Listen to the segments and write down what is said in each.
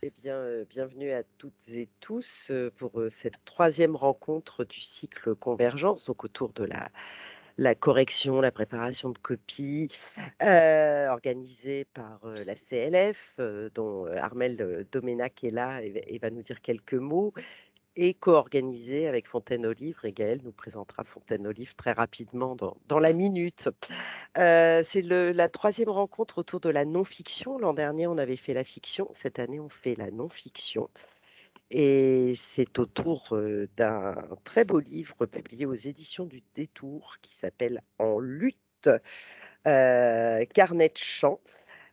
Eh bien, bienvenue à toutes et tous pour cette troisième rencontre du cycle Convergence, donc autour de la correction, la préparation de copies, organisée par la CLF, dont Armel Doménac est là et va nous dire quelques mots, et co-organisée avec Fontaine aux Livres. Et Gaëlle nous présentera Fontaine aux Livres très rapidement dans la minute. C'est la troisième rencontre autour de la non-fiction. L'an dernier, on avait fait la fiction. Cette année, on fait la non-fiction. Et c'est autour d'un très beau livre publié aux éditions du Détour qui s'appelle En lutte, carnet de chant.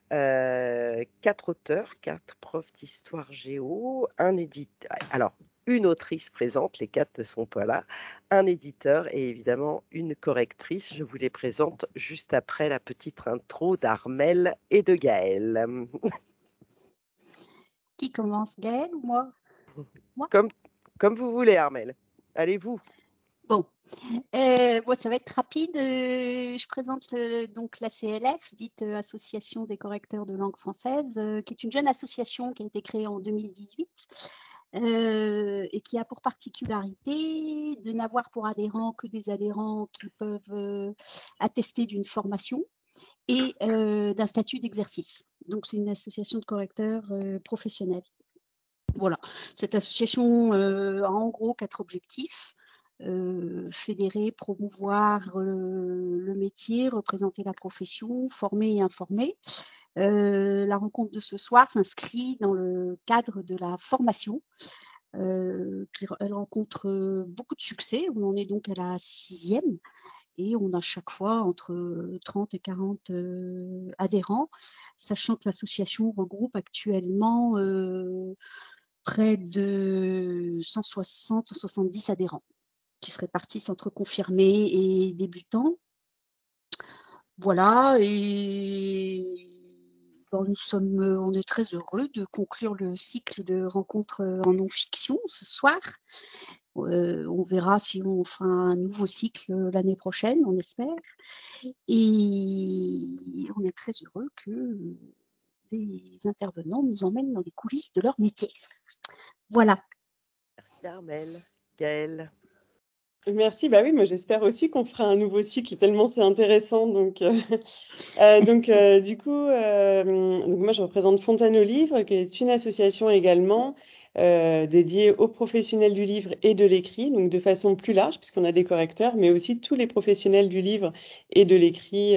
Quatre auteurs, quatre profs d'histoire géo, un éditeur. Alors, une autrice présente, les quatre ne sont pas là, un éditeur et évidemment une correctrice. Je vous les présente juste après la petite intro d'Armel et de Gaël. Qui commence, Gaëlle ou moi? Moi? Comme, comme vous voulez, Armel. Allez-vous. Bon, bon, ça va être rapide. Je présente donc la CLF, dite Association des correcteurs de langue française, qui est une jeune association qui a été créée en 2018 et qui a pour particularité de n'avoir pour adhérents que des adhérents qui peuvent attester d'une formation et d'un statut d'exercice. Donc, c'est une association de correcteurs professionnels. Voilà, cette association a en gros 4 objectifs: fédérer, promouvoir le métier, représenter la profession, former et informer. La rencontre de ce soir s'inscrit dans le cadre de la formation. Elle rencontre beaucoup de succès. On en est donc à la 6e et on a chaque fois entre 30 et 40 adhérents, sachant que l'association regroupe actuellement près de 160-170 adhérents qui se répartissent entre confirmés et débutants. Voilà, et ben, on est très heureux de conclure le cycle de rencontres en non-fiction ce soir. On verra si on fera un nouveau cycle l'année prochaine, on espère. Et on est très heureux que des intervenants nous emmènent dans les coulisses de leur métier. Voilà. Merci, Armel. Gaël. Merci, bah oui, moi j'espère aussi qu'on fera un nouveau cycle tellement c'est intéressant. Donc, du coup, donc moi je représente Fontaine aux Livres, qui est une association également dédiée aux professionnels du livre et de l'écrit, donc de façon plus large, puisqu'on a des correcteurs, mais aussi tous les professionnels du livre et de l'écrit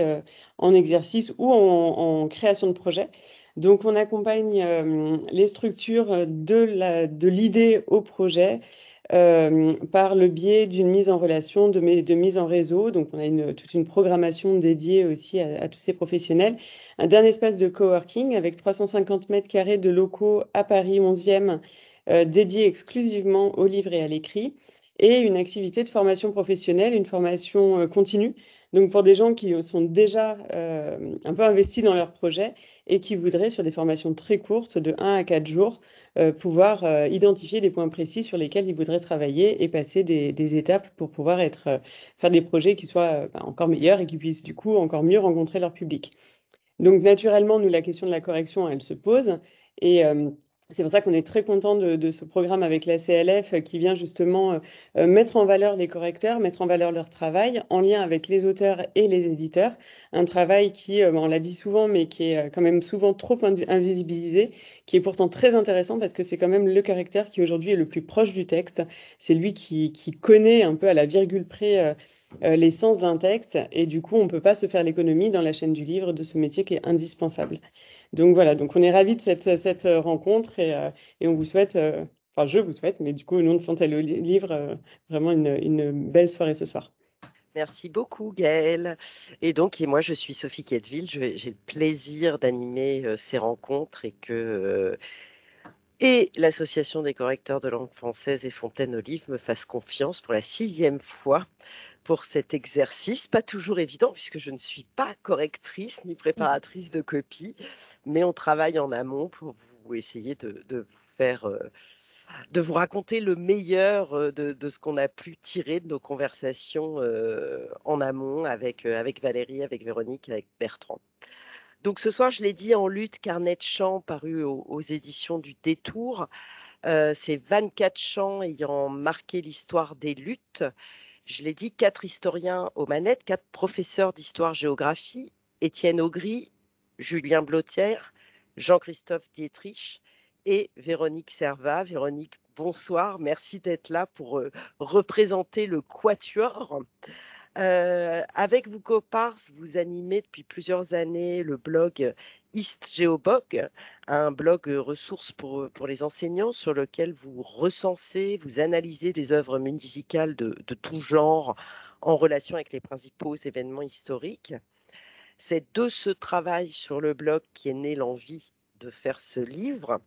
en exercice ou en création de projet. Donc on accompagne les structures de l'idée au projet par le biais d'une mise en relation, de mise en réseau. Donc, on a toute une programmation dédiée aussi à tous ces professionnels. D'un espace de coworking avec 350 mètres carrés de locaux à Paris 11e, dédiés exclusivement au livre et à l'écrit. Et une activité de formation professionnelle, une formation continue. Donc, pour des gens qui sont déjà un peu investis dans leur projet et qui voudraient, sur des formations très courtes, de 1 à 4 jours, pouvoir identifier des points précis sur lesquels ils voudraient travailler et passer des étapes pour pouvoir faire des projets qui soient encore meilleurs et qui puissent du coup encore mieux rencontrer leur public. Donc naturellement, nous, la question de la correction, elle se pose. Et c'est pour ça qu'on est très content de ce programme avec la CLF qui vient justement mettre en valeur les correcteurs, mettre en valeur leur travail en lien avec les auteurs et les éditeurs. Un travail qui, on l'a dit souvent, mais qui est quand même souvent trop invisibilisé, qui est pourtant très intéressant parce que c'est quand même le correcteur qui aujourd'hui est le plus proche du texte. C'est lui qui connaît un peu à la virgule près l'essence d'un texte. Et du coup, on ne peut pas se faire l'économie dans la chaîne du livre de ce métier qui est indispensable. Donc voilà, donc on est ravis de cette rencontre et on vous souhaite, enfin je vous souhaite, mais du coup au nom de Fontaine au Livre, vraiment une belle soirée ce soir. Merci beaucoup, Gaëlle. Et donc, moi, je suis Sophie Quetteville. J'ai le plaisir d'animer ces rencontres et l'Association des correcteurs de langue française et Fontaine aux Livres me fassent confiance pour la 6e fois pour cet exercice. Pas toujours évident, puisque je ne suis pas correctrice ni préparatrice de copie, mais on travaille en amont pour vous essayer de vous faire de vous raconter le meilleur de ce qu'on a pu tirer de nos conversations en amont avec Valérie, avec Véronique, avec Bertrand. Donc ce soir, je l'ai dit, En lutte, carnet de chants paru aux éditions du Détour. C'est 24 chants ayant marqué l'histoire des luttes. Je l'ai dit, 4 historiens aux manettes, 4 professeurs d'histoire-géographie, Étienne Augry, Julien Blotière, Jean-Christophe Dietrich et Véronique Servat. Véronique, bonsoir, merci d'être là pour représenter le Quatuor. Avec vos comparses, vous animez depuis plusieurs années le blog East Geobog, un blog ressource pour les enseignants sur lequel vous recensez, vous analysez des œuvres musicales de tout genre en relation avec les principaux événements historiques. C'est de ce travail sur le blog qu'est née l'envie de faire ce livre.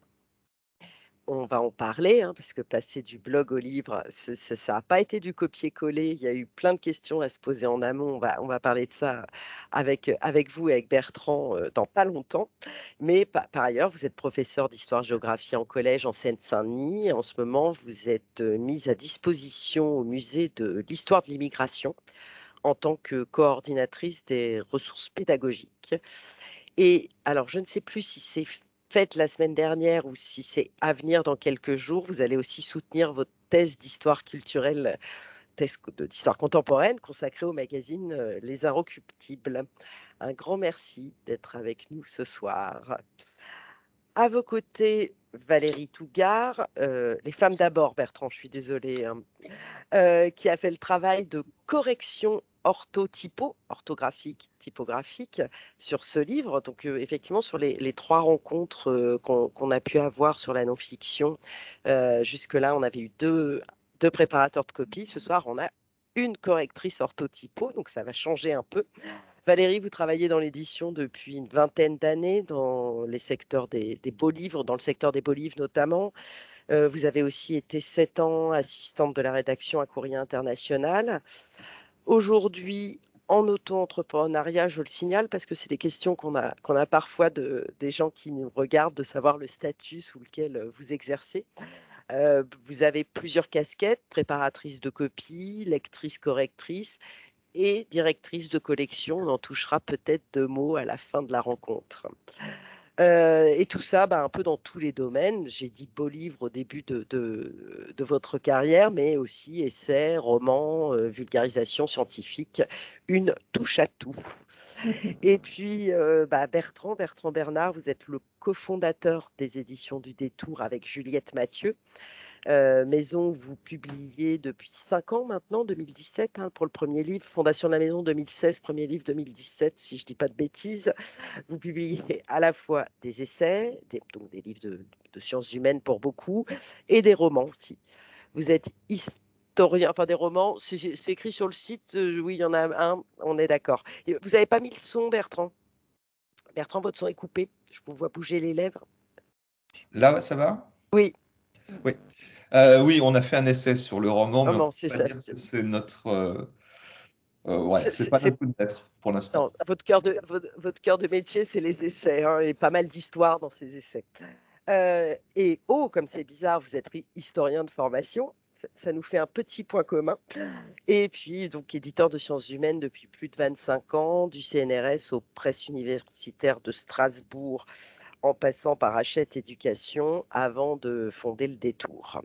On va en parler, hein, parce que passer du blog au livre, ça n'a pas été du copier-coller. Il y a eu plein de questions à se poser en amont. On va parler de ça avec vous et avec Bertrand dans pas longtemps. Mais par ailleurs, vous êtes professeur d'histoire-géographie en collège en Seine-Saint-Denis. En ce moment, vous êtes mise à disposition au musée de l'histoire de l'immigration en tant que coordinatrice des ressources pédagogiques. Et alors, je ne sais plus si c'est fait la semaine dernière ou si c'est à venir dans quelques jours. Vous allez aussi soutenir votre thèse d'histoire culturelle, thèse d'histoire contemporaine consacrée au magazine Les Inrecuptibles. Un grand merci d'être avec nous ce soir. À vos côtés, Valérie Tougard, les femmes d'abord, Bertrand, je suis désolée, hein, qui a fait le travail de correction orthographique, typographique, sur ce livre. Donc, effectivement, sur les 3 rencontres qu'on a pu avoir sur la non-fiction, jusque-là, on avait eu deux préparateurs de copies. Ce soir, on a une correctrice orthotypo, donc ça va changer un peu. Valérie, vous travaillez dans l'édition depuis une vingtaine d'années dans les secteurs des beaux livres, dans le secteur des beaux livres notamment. Vous avez aussi été 7 ans assistante de la rédaction à Courrier International. Aujourd'hui, en auto-entrepreneuriat, je le signale parce que c'est des questions qu'on a parfois des gens qui nous regardent, de savoir le statut sous lequel vous exercez. Vous avez plusieurs casquettes, préparatrice de copie, lectrice, correctrice et directrice de collection. On en touchera peut-être 2 mots à la fin de la rencontre. Et tout ça, un peu dans tous les domaines. J'ai dit beau livre au début de votre carrière, mais aussi essais, romans, vulgarisation scientifique, une touche à tout. Et puis, Bertrand Bernard, vous êtes le cofondateur des éditions du Détour avec Juliette Mathieu. Maison, vous publiez depuis 5 ans maintenant, 2017 hein, pour le premier livre. Fondation de la Maison 2016, premier livre 2017, si je ne dis pas de bêtises. Vous publiez à la fois des essais, donc des livres de sciences humaines pour beaucoup, et des romans aussi. Vous êtes historien, enfin des romans, c'est écrit sur le site, oui, il y en a un, on est d'accord. Vous n'avez pas mis le son, Bertrand? Bertrand, votre son est coupé, je vous vois bouger les lèvres. Là, ça va? Oui. Oui. Oui, on a fait un essai sur le roman, mais on peut pas dire que c'est notre... c'est pas notre coup de maître pour l'instant. Votre cœur de métier, c'est les essais, hein, et pas mal d'histoires dans ces essais. Et comme c'est bizarre, vous êtes historien de formation, ça nous fait un petit point commun. Et puis, donc, éditeur de sciences humaines depuis plus de 25 ans, du CNRS aux presses universitaires de Strasbourg, en passant par Hachette Éducation, avant de fonder le Détour.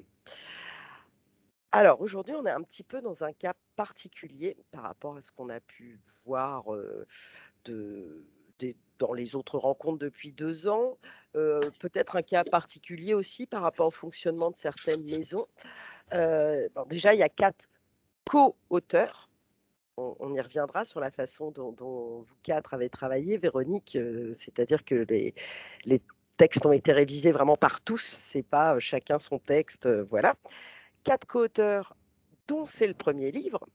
Alors, aujourd'hui, on est un petit peu dans un cas particulier par rapport à ce qu'on a pu voir dans les autres rencontres depuis 2 ans. Peut-être un cas particulier aussi par rapport au fonctionnement de certaines maisons. Déjà, il y a 4 co-auteurs. On y reviendra sur la façon dont vous 4 avez travaillé, Véronique. C'est-à-dire que les textes ont été révisés vraiment par tous. C'est pas chacun son texte. Voilà. 4 co-auteurs, dont c'est le premier livre.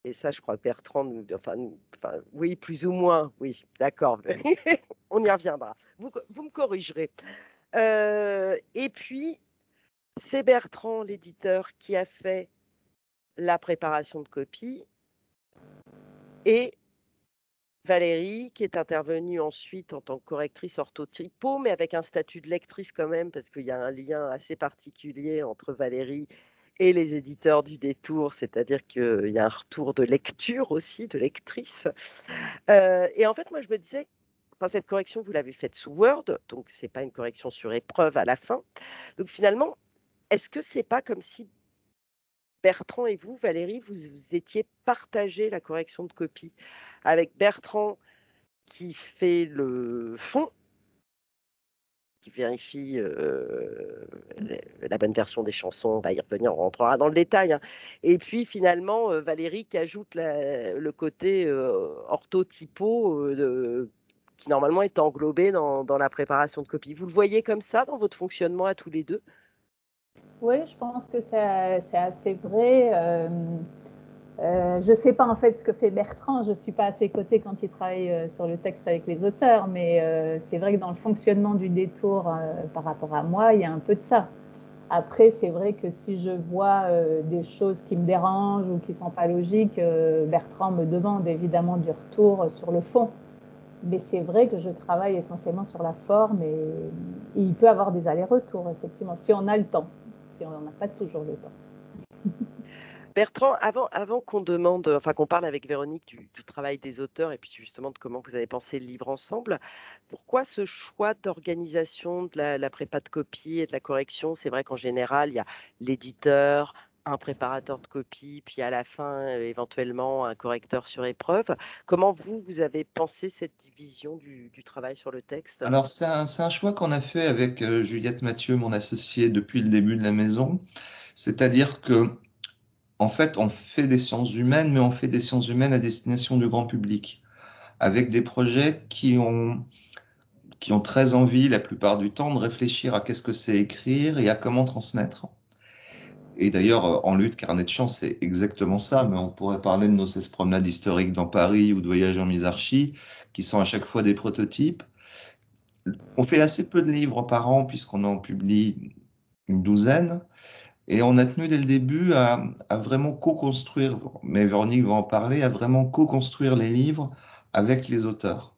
Et ça, je crois que Bertrand oui, plus ou moins, oui, d'accord. On y reviendra. Vous me corrigerez. Et puis, c'est Bertrand, l'éditeur, qui a fait la préparation de copie, et Valérie, qui est intervenue ensuite en tant que correctrice orthotypo, mais avec un statut de lectrice quand même, parce qu'il y a un lien assez particulier entre Valérie et les éditeurs du Détour, c'est-à-dire qu'il y a un retour de lecture aussi, de lectrice. Et en fait, moi, je me disais, enfin, cette correction, vous l'avez faite sous Word, donc ce n'est pas une correction sur épreuve à la fin. Donc finalement, est-ce que c'est pas comme si Bertrand et vous, Valérie, vous étiez partagé la correction de copie, avec Bertrand qui fait le fond, qui vérifie la bonne version des chansons, on va y revenir, on rentrera dans le détail, hein. Et puis finalement, Valérie qui ajoute le côté orthotypo qui normalement est englobé dans la préparation de copie. Vous le voyez comme ça dans votre fonctionnement à tous les deux? Oui, je pense que c'est assez vrai. Je ne sais pas en fait ce que fait Bertrand, je ne suis pas à ses côtés quand il travaille sur le texte avec les auteurs, mais c'est vrai que dans le fonctionnement du Détour par rapport à moi, il y a un peu de ça. Après, c'est vrai que si je vois des choses qui me dérangent ou qui ne sont pas logiques, Bertrand me demande évidemment du retour sur le fond. Mais c'est vrai que je travaille essentiellement sur la forme et il peut avoir des allers-retours, effectivement, si on a le temps, si on n'a pas toujours le temps. Bertrand, avant qu'on demande, enfin qu'on parle avec Véronique du travail des auteurs et puis justement de comment vous avez pensé le livre ensemble, pourquoi ce choix d'organisation de la prépa de copie et de la correction? C'est vrai qu'en général, il y a l'éditeur, un préparateur de copie, puis à la fin, éventuellement, un correcteur sur épreuve. Comment vous avez pensé cette division du travail sur le texte? Alors, c'est un choix qu'on a fait avec Juliette Mathieu, mon associée, depuis le début de la maison. C'est-à-dire que, en fait, on fait des sciences humaines, mais on fait des sciences humaines à destination du grand public, avec des projets qui ont très envie, la plupart du temps, de réfléchir à qu'est-ce que c'est écrire et à comment transmettre. Et d'ailleurs, en lutte, carnet de chant, c'est exactement ça, mais on pourrait parler de nos 16 promenades historiques dans Paris ou de voyages en Misarchie, qui sont à chaque fois des prototypes. On fait assez peu de livres par an, puisqu'on en publie une douzaine, et on a tenu dès le début à vraiment co-construire, mais Véronique va en parler, à vraiment co-construire les livres avec les auteurs.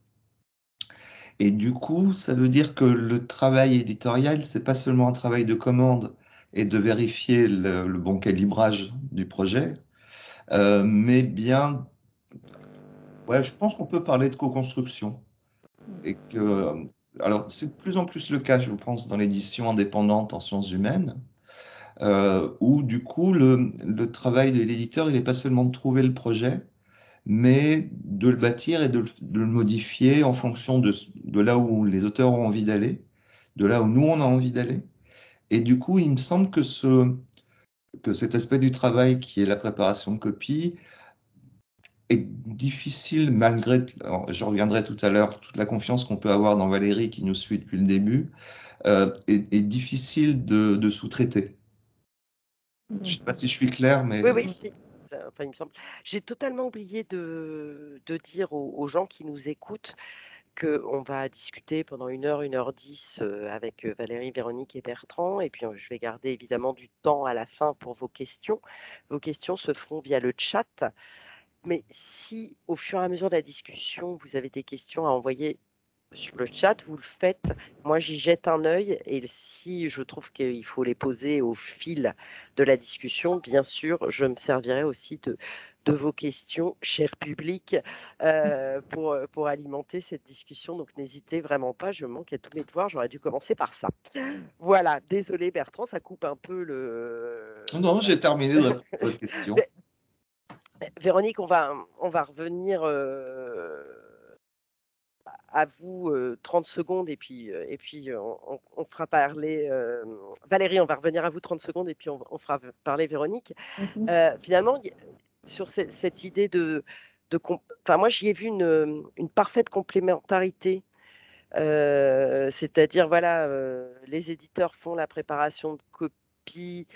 Et du coup, ça veut dire que le travail éditorial, c'est pas seulement un travail de commande et de vérifier le bon calibrage du projet, mais bien, ouais, je pense qu'on peut parler de co-construction. Et que, alors, c'est de plus en plus le cas, je pense, dans l'édition indépendante en sciences humaines, où du coup, le travail de l'éditeur, il n'est pas seulement de trouver le projet, mais de le bâtir et de le modifier en fonction de là où les auteurs ont envie d'aller, de là où nous, on a envie d'aller. Et du coup, il me semble que cet aspect du travail qui est la préparation de copie est difficile malgré, alors, je reviendrai tout à l'heure, toute la confiance qu'on peut avoir dans Valérie qui nous suit depuis le début, est difficile de sous-traiter. Je ne sais pas si je suis clair, mais... Oui, si. Enfin, il me semble. J'ai totalement oublié de dire aux gens qui nous écoutent qu'on va discuter pendant 1 heure 10 avec Valérie, Véronique et Bertrand. Et puis, je vais garder évidemment du temps à la fin pour vos questions. Vos questions se feront via le chat. Mais si, au fur et à mesure de la discussion, vous avez des questions à envoyer sur le chat, vous le faites. Moi, j'y jette un œil. Et si je trouve qu'il faut les poser au fil de la discussion, bien sûr, je me servirai aussi de vos questions, cher public, pour alimenter cette discussion. Donc, n'hésitez vraiment pas. Je manque à tous mes devoirs. J'aurais dû commencer par ça. Voilà. Désolé, Bertrand, ça coupe un peu le... Non, j'ai terminé de répondre à votre question. Véronique, on va revenir à vous 30 secondes et puis on fera parler Valérie, on va revenir à vous 30 secondes et puis on fera parler Véronique. Finalement, sur cette idée enfin, moi j'y ai vu une parfaite complémentarité. C'est-à-dire, voilà, les éditeurs font la préparation de copie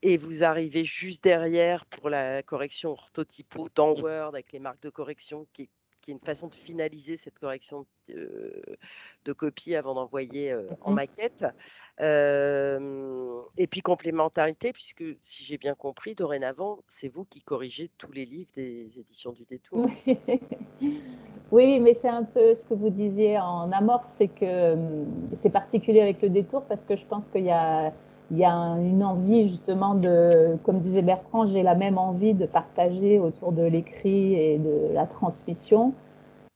et vous arrivez juste derrière pour la correction orthotypo dans Word avec les marques de correction qui est une façon de finaliser cette correction de copie avant d'envoyer en maquette. Et puis complémentarité, puisque si j'ai bien compris, dorénavant, c'est vous qui corrigez tous les livres des éditions du Détour. Oui, mais c'est un peu ce que vous disiez en amorce, c'est que c'est particulier avec le Détour parce que je pense qu'il y a il y a une envie justement de, comme disait Bertrand, j'ai la même envie de partager autour de l'écrit et de la transmission.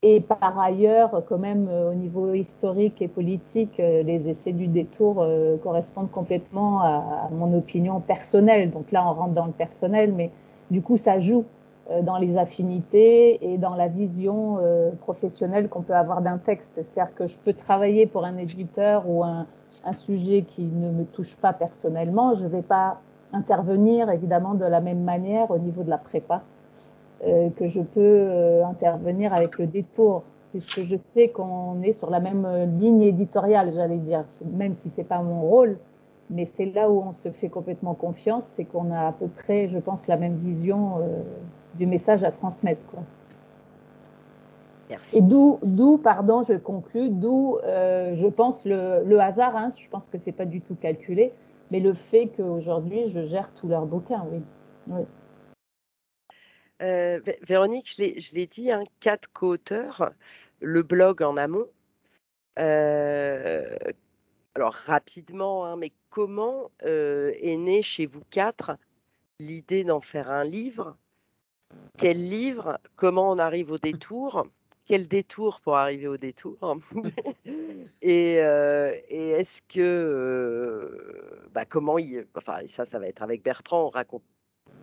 Et par ailleurs, quand même, au niveau historique et politique, les essais du détour correspondent complètement à mon opinion personnelle. Donc là, on rentre dans le personnel, mais du coup, ça joue dans les affinités et dans la vision professionnelle qu'on peut avoir d'un texte. C'est-à-dire que je peux travailler pour un éditeur ou un sujet qui ne me touche pas personnellement. Je ne vais pas intervenir, évidemment, de la même manière au niveau de la prépa. Que je peux intervenir avec le détour, puisque je sais qu'on est sur la même ligne éditoriale, j'allais dire, même si ce n'est pas mon rôle, mais c'est là où on se fait complètement confiance, c'est qu'on a à peu près, je pense, la même vision du message à transmettre, quoi. Merci. Et d'où, pardon, je conclus, d'où, je pense, le hasard, hein, je pense que ce n'est pas du tout calculé, mais le fait qu'aujourd'hui, je gère tous leurs bouquins, oui. Oui. Véronique, je l'ai dit, hein, 4 co-auteurs, le blog en amont. Alors rapidement, hein, mais comment est née chez vous 4 l'idée d'en faire un livre? Quel livre? Comment on arrive au détour? Quel détour pour arriver au détour? Et est-ce que, comment enfin, et ça va être avec Bertrand,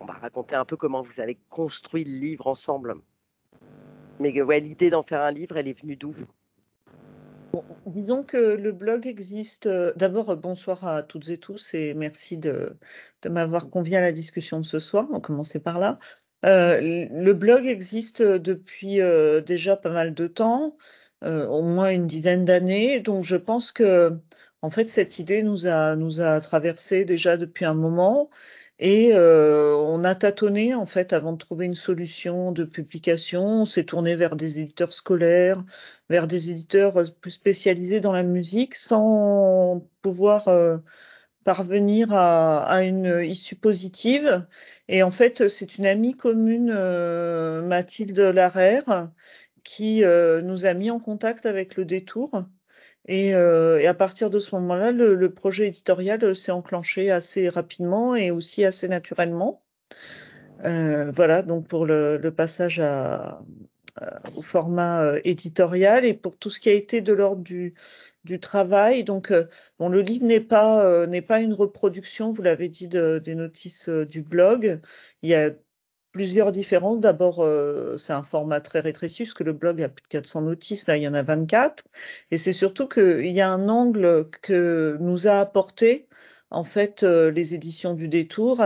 on va raconter un peu comment vous avez construit le livre ensemble. Mais ouais, l'idée d'en faire un livre, elle est venue d'où? Disons que le blog existe. D'abord, bonsoir à toutes et tous et merci de m'avoir convié à la discussion de ce soir. On va commencer par là. Le blog existe depuis déjà pas mal de temps, au moins une dizaine d'années. Donc, je pense que, en fait, cette idée nous a traversé déjà depuis un moment. Et on a tâtonné, en fait, avant de trouver une solution de publication. On s'est tourné vers des éditeurs scolaires, vers des éditeurs plus spécialisés dans la musique, sans pouvoir parvenir à une issue positive. Et en fait, c'est une amie commune, Mathilde Larère, qui nous a mis en contact avec le Détour. Et à partir de ce moment-là, le projet éditorial s'est enclenché assez rapidement et aussi assez naturellement. Voilà, donc pour le passage au format éditorial et pour tout ce qui a été de l'ordre du travail. Donc, bon, le livre n'est pas une reproduction, vous l'avez dit, des notices du blog. Il y a plusieurs différences. D'abord, c'est un format très rétréci, puisque le blog a plus de 400 notices, là, il y en a 24. Et c'est surtout qu'il y a un angle que nous a apporté, en fait, les éditions du Détour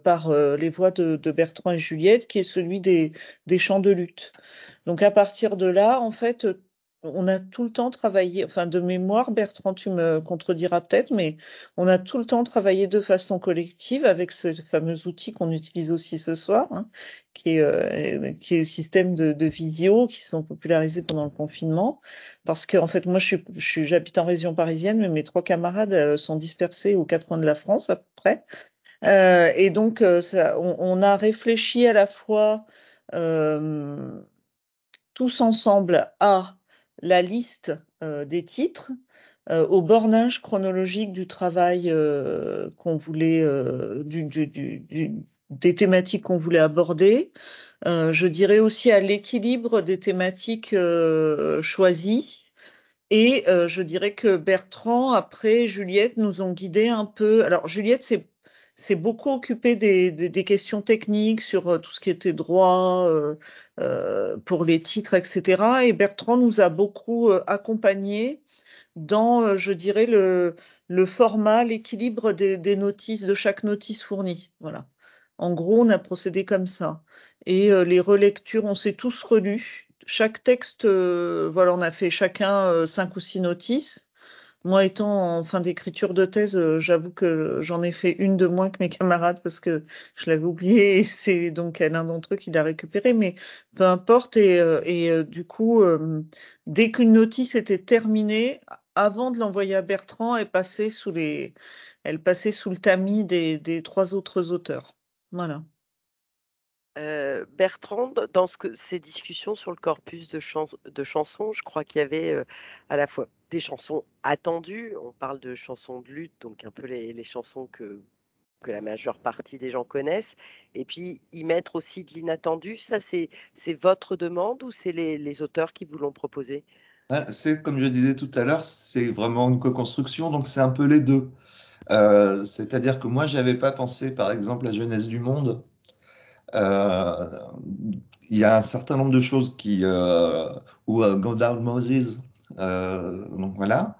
par les voix de Bertrand et Juliette, qui est celui des chants de lutte. Donc, à partir de là, en fait, on a tout le temps travaillé, enfin, de mémoire, Bertrand, tu me contrediras peut-être, mais on a tout le temps travaillé de façon collective avec ce fameux outil qu'on utilise aussi ce soir, hein, qui est le système de visio qui sont popularisés pendant le confinement. Parce que, en fait, moi, j'habite en région parisienne, mais mes 3 camarades sont dispersés aux 4 coins de la France, à peu près. Et donc, on a réfléchi à la fois tous ensemble à la liste des titres, au bornage chronologique du travail qu'on voulait, des thématiques qu'on voulait aborder. Je dirais aussi à l'équilibre des thématiques choisies. Et je dirais que Bertrand, après Juliette, nous ont guidés un peu. Alors, Juliette s'est beaucoup occupée des questions techniques sur tout ce qui était droit pour les titres, etc. Et Bertrand nous a beaucoup accompagnés dans, je dirais, le format, l'équilibre des notices, de chaque notice fournie. Voilà. En gros, on a procédé comme ça. Et les relectures, on s'est tous relus. Chaque texte, voilà, on a fait chacun 5 ou 6 notices. Moi, étant en fin d'écriture de thèse, j'avoue que j'en ai fait une de moins que mes camarades parce que je l'avais oublié et c'est donc l'un d'entre eux qui l'a récupéré, mais peu importe. Et du coup, dès qu'une notice était terminée, avant de l'envoyer à Bertrand, elle passait sous le tamis des 3 autres auteurs. Voilà. Bertrand, dans ces discussions sur le corpus de chansons, je crois qu'il y avait à la fois des chansons attendues, on parle de chansons de lutte, donc un peu les chansons que la majeure partie des gens connaissent, et puis y mettre aussi de l'inattendu. Ça, c'est votre demande ou c'est les auteurs qui vous l'ont proposé? C'est comme je disais tout à l'heure, c'est vraiment une co-construction, donc c'est un peu les deux. C'est-à-dire que moi, j'avais pas pensé, par exemple, la jeunesse du monde. Euh, Il y a un certain nombre de choses ou Go Down Moses, donc voilà.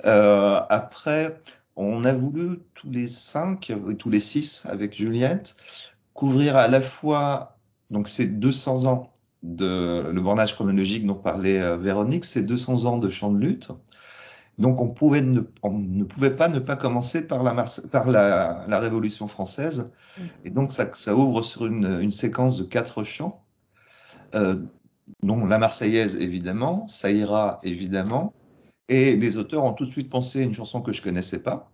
Après, on a voulu tous les 5, tous les 6 avec Juliette, couvrir à la fois, donc c'est 200 ans le bornage chronologique dont parlait Véronique, c'est 200 ans de chant de lutte. Donc on ne pouvait pas ne pas commencer par la Révolution française. Et donc ça ouvre sur une séquence de 4 chants, dont la Marseillaise évidemment, Ça ira évidemment. Et les auteurs ont tout de suite pensé à une chanson que je connaissais pas,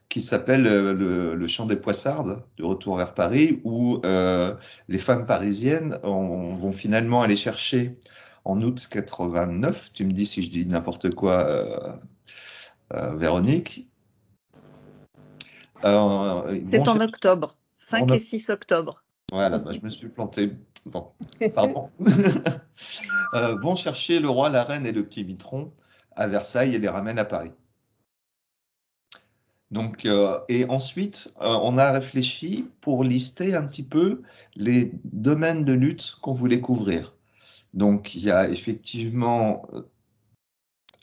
qui s'appelle le chant des Poissardes, de Retour vers Paris, où les femmes parisiennes vont finalement aller chercher en août 89, tu me dis si je dis n'importe quoi, Véronique. C'est en octobre, 5 en et 6 octobre. Voilà, bah, je me suis planté. Bon, pardon. Vont chercher le roi, la reine et le petit Mitron à Versailles et les ramènent à Paris. Donc, et ensuite, on a réfléchi pour lister un petit peu les domaines de lutte qu'on voulait couvrir. Donc, il y a effectivement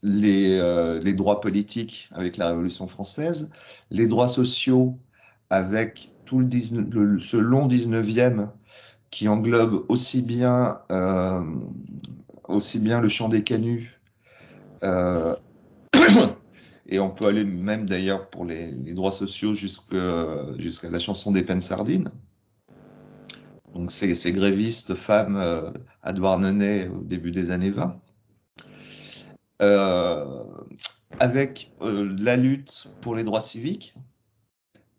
les droits politiques avec la Révolution française, les droits sociaux avec ce long 19e qui englobe aussi bien le chant des canuts, euh, et on peut aller même d'ailleurs pour les droits sociaux jusqu'à la chanson des peines sardines. Donc ces grévistes femmes à Douarnenez au début des années 20. Avec la lutte pour les droits civiques,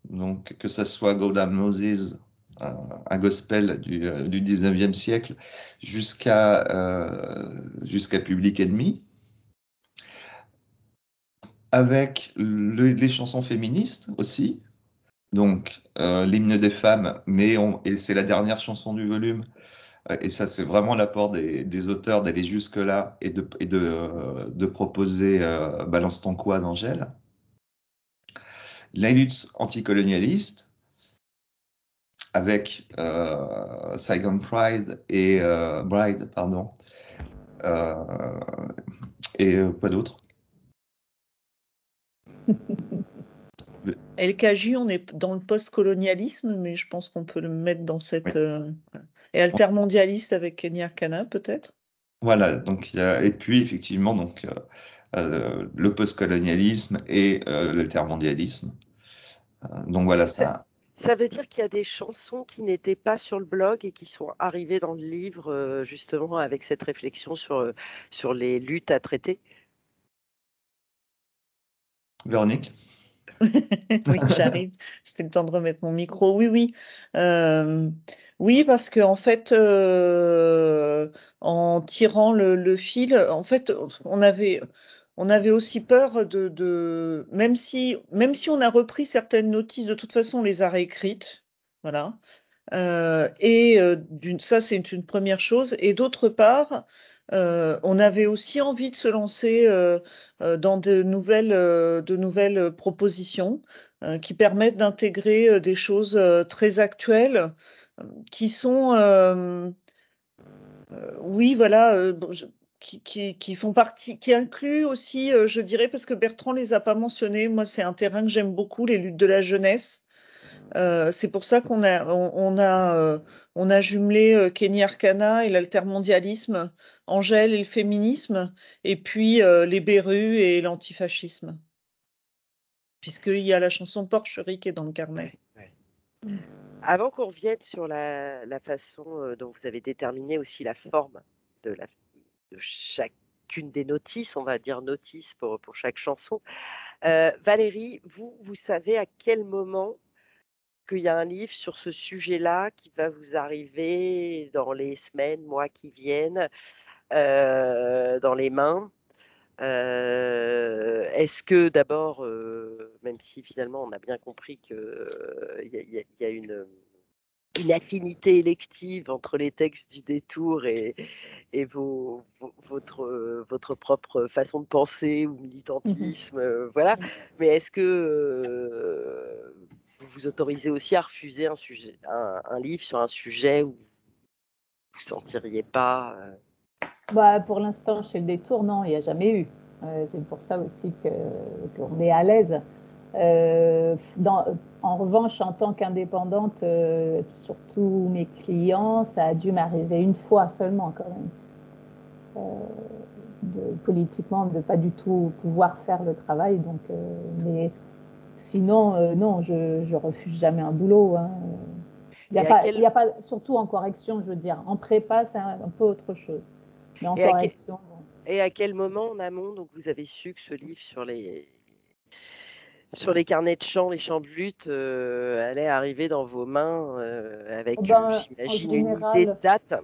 donc que ça soit Go Down Moses, un gospel du 19e siècle, jusqu'à Public Enemy, avec les chansons féministes aussi, donc l'hymne des femmes, et c'est la dernière chanson du volume, et ça c'est vraiment l'apport des auteurs d'aller jusque-là et de proposer Balance ton quoi d'Angèle. La lutte anticolonialiste, avec Saigon Pride et Bride, pardon, et quoi d'autre? LKJ, on est dans le post-colonialisme, mais je pense qu'on peut le mettre dans cette... Et altermondialiste avec Kenny Arcana, peut-être? Voilà, donc et puis effectivement, donc, le post-colonialisme et l'altermondialisme. Donc voilà, ça. Ça veut dire qu'il y a des chansons qui n'étaient pas sur le blog et qui sont arrivées dans le livre, justement, avec cette réflexion sur les luttes à traiter? Véronique? Oui, j'arrive. C'était le temps de remettre mon micro. Oui, oui. Oui, parce que en fait, en tirant le fil, en fait, on avait aussi peur même si on a repris certaines notices, de toute façon, on les a réécrites. Voilà. Et ça, c'est une première chose. Et d'autre part, on avait aussi envie de se lancer dans de nouvelles propositions qui permettent d'intégrer des choses très actuelles qui sont, oui, voilà, qui font partie, qui incluent aussi, je dirais, parce que Bertrand les a pas mentionnés. Moi, c'est un terrain que j'aime beaucoup, les luttes de la jeunesse. C'est pour ça on a jumelé Kenny Arcana et l'altermondialisme, Angèle et le féminisme, et puis les Berus et l'antifascisme, puisqu'il y a la chanson Porcherie qui est dans le carnet. Ouais. Avant qu'on revienne sur la façon dont vous avez déterminé aussi la forme de chacune des notices, on va dire notices pour chaque chanson, Valérie, vous savez à quel moment qu'il y a un livre sur ce sujet-là qui va vous arriver dans les semaines, mois qui viennent, dans les mains. Est-ce que d'abord, même si finalement on a bien compris qu'il y a une affinité élective entre les textes du détour et votre propre façon de penser ou militantisme, voilà. Mais est-ce que vous vous autorisez aussi à refuser un livre sur un sujet où vous ne vous sentiriez pas Bah, pour l'instant, chez le détour, non, il n'y a jamais eu. C'est pour ça aussi qu'on est à l'aise. En revanche, en tant qu'indépendante, surtout mes clients, ça a dû m'arriver une fois seulement quand même. Politiquement, de pas du tout pouvoir faire le travail. Donc, mais sinon, non, je refuse jamais un boulot. Hein. Il y a pas, surtout en correction, je veux dire. En prépa, c'est un peu autre chose. Mais en correction. Et à quel moment en amont, donc vous avez su que ce livre sur les carnets de chant, les chants de lutte, allait arriver dans vos mains avec, j'imagine, une idée de date?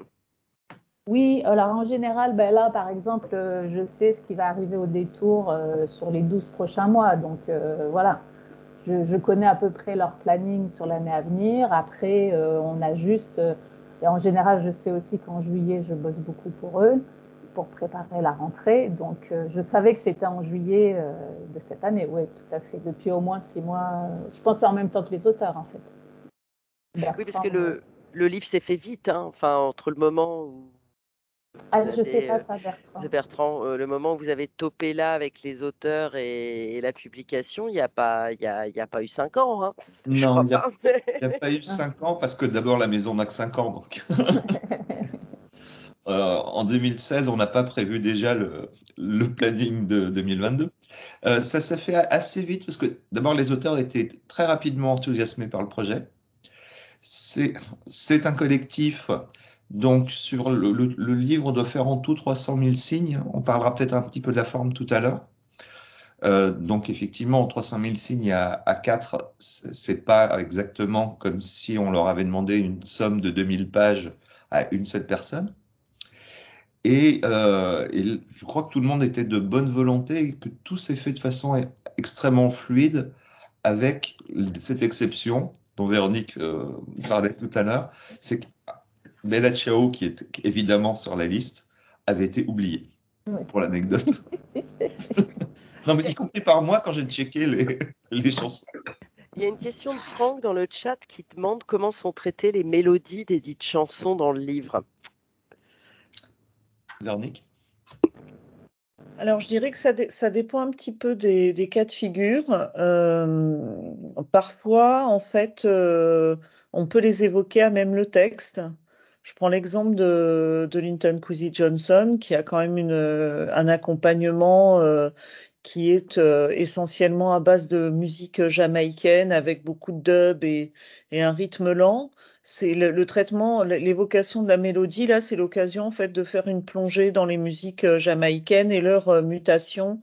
Oui, alors en général, ben là, par exemple, je sais ce qui va arriver au détour sur les 12 prochains mois. Donc, voilà, je connais à peu près leur planning sur l'année à venir. Après, on ajuste. Et en général, je sais aussi qu'en juillet, je bosse beaucoup pour eux, pour préparer la rentrée. Donc, je savais que c'était en juillet de cette année. Oui, tout à fait. Depuis au moins 6 mois. Je pense en même temps que les auteurs, en fait. Bertrand, oui, parce que le livre s'est fait vite. Hein. Enfin, entre le moment où... je ne sais pas ça, Bertrand. Le moment où vous avez topé là avec les auteurs et la publication, il n'y a pas eu 5 ans. Hein. Non, il n'y a pas eu 5 ans parce que d'abord, la maison n'a que 5 ans. Donc... en 2016, on n'a pas prévu déjà le planning de 2022. Ça s'est fait assez vite parce que d'abord, les auteurs étaient très rapidement enthousiasmés par le projet. C'est un collectif. Donc, sur le livre doit faire en tout 300 000 signes. On parlera peut-être un petit peu de la forme tout à l'heure. Donc, effectivement, 300 000 signes à 4, c'est pas exactement comme si on leur avait demandé une somme de 2000 pages à une seule personne. Et je crois que tout le monde était de bonne volonté et que tout s'est fait de façon extrêmement fluide, avec cette exception dont Véronique parlait tout à l'heure, c'est que Bella Ciao, qui est évidemment sur la liste, avait été oubliée, pour l'anecdote. Non, mais y compris par moi quand j'ai checké les chansons. Il y a une question de Franck dans le chat qui demande comment sont traitées les mélodies des dites chansons dans le livre. Véronique? Alors, je dirais que ça dépend un petit peu des cas de figure. Parfois, en fait, on peut les évoquer à même le texte. Je prends l'exemple de Linton Kwesi Johnson, qui a quand même un accompagnement qui est essentiellement à base de musique jamaïcaine, avec beaucoup de dub et un rythme lent. C'est le traitement, l'évocation de la mélodie, là, c'est l'occasion en fait de faire une plongée dans les musiques jamaïcaines et leur mutation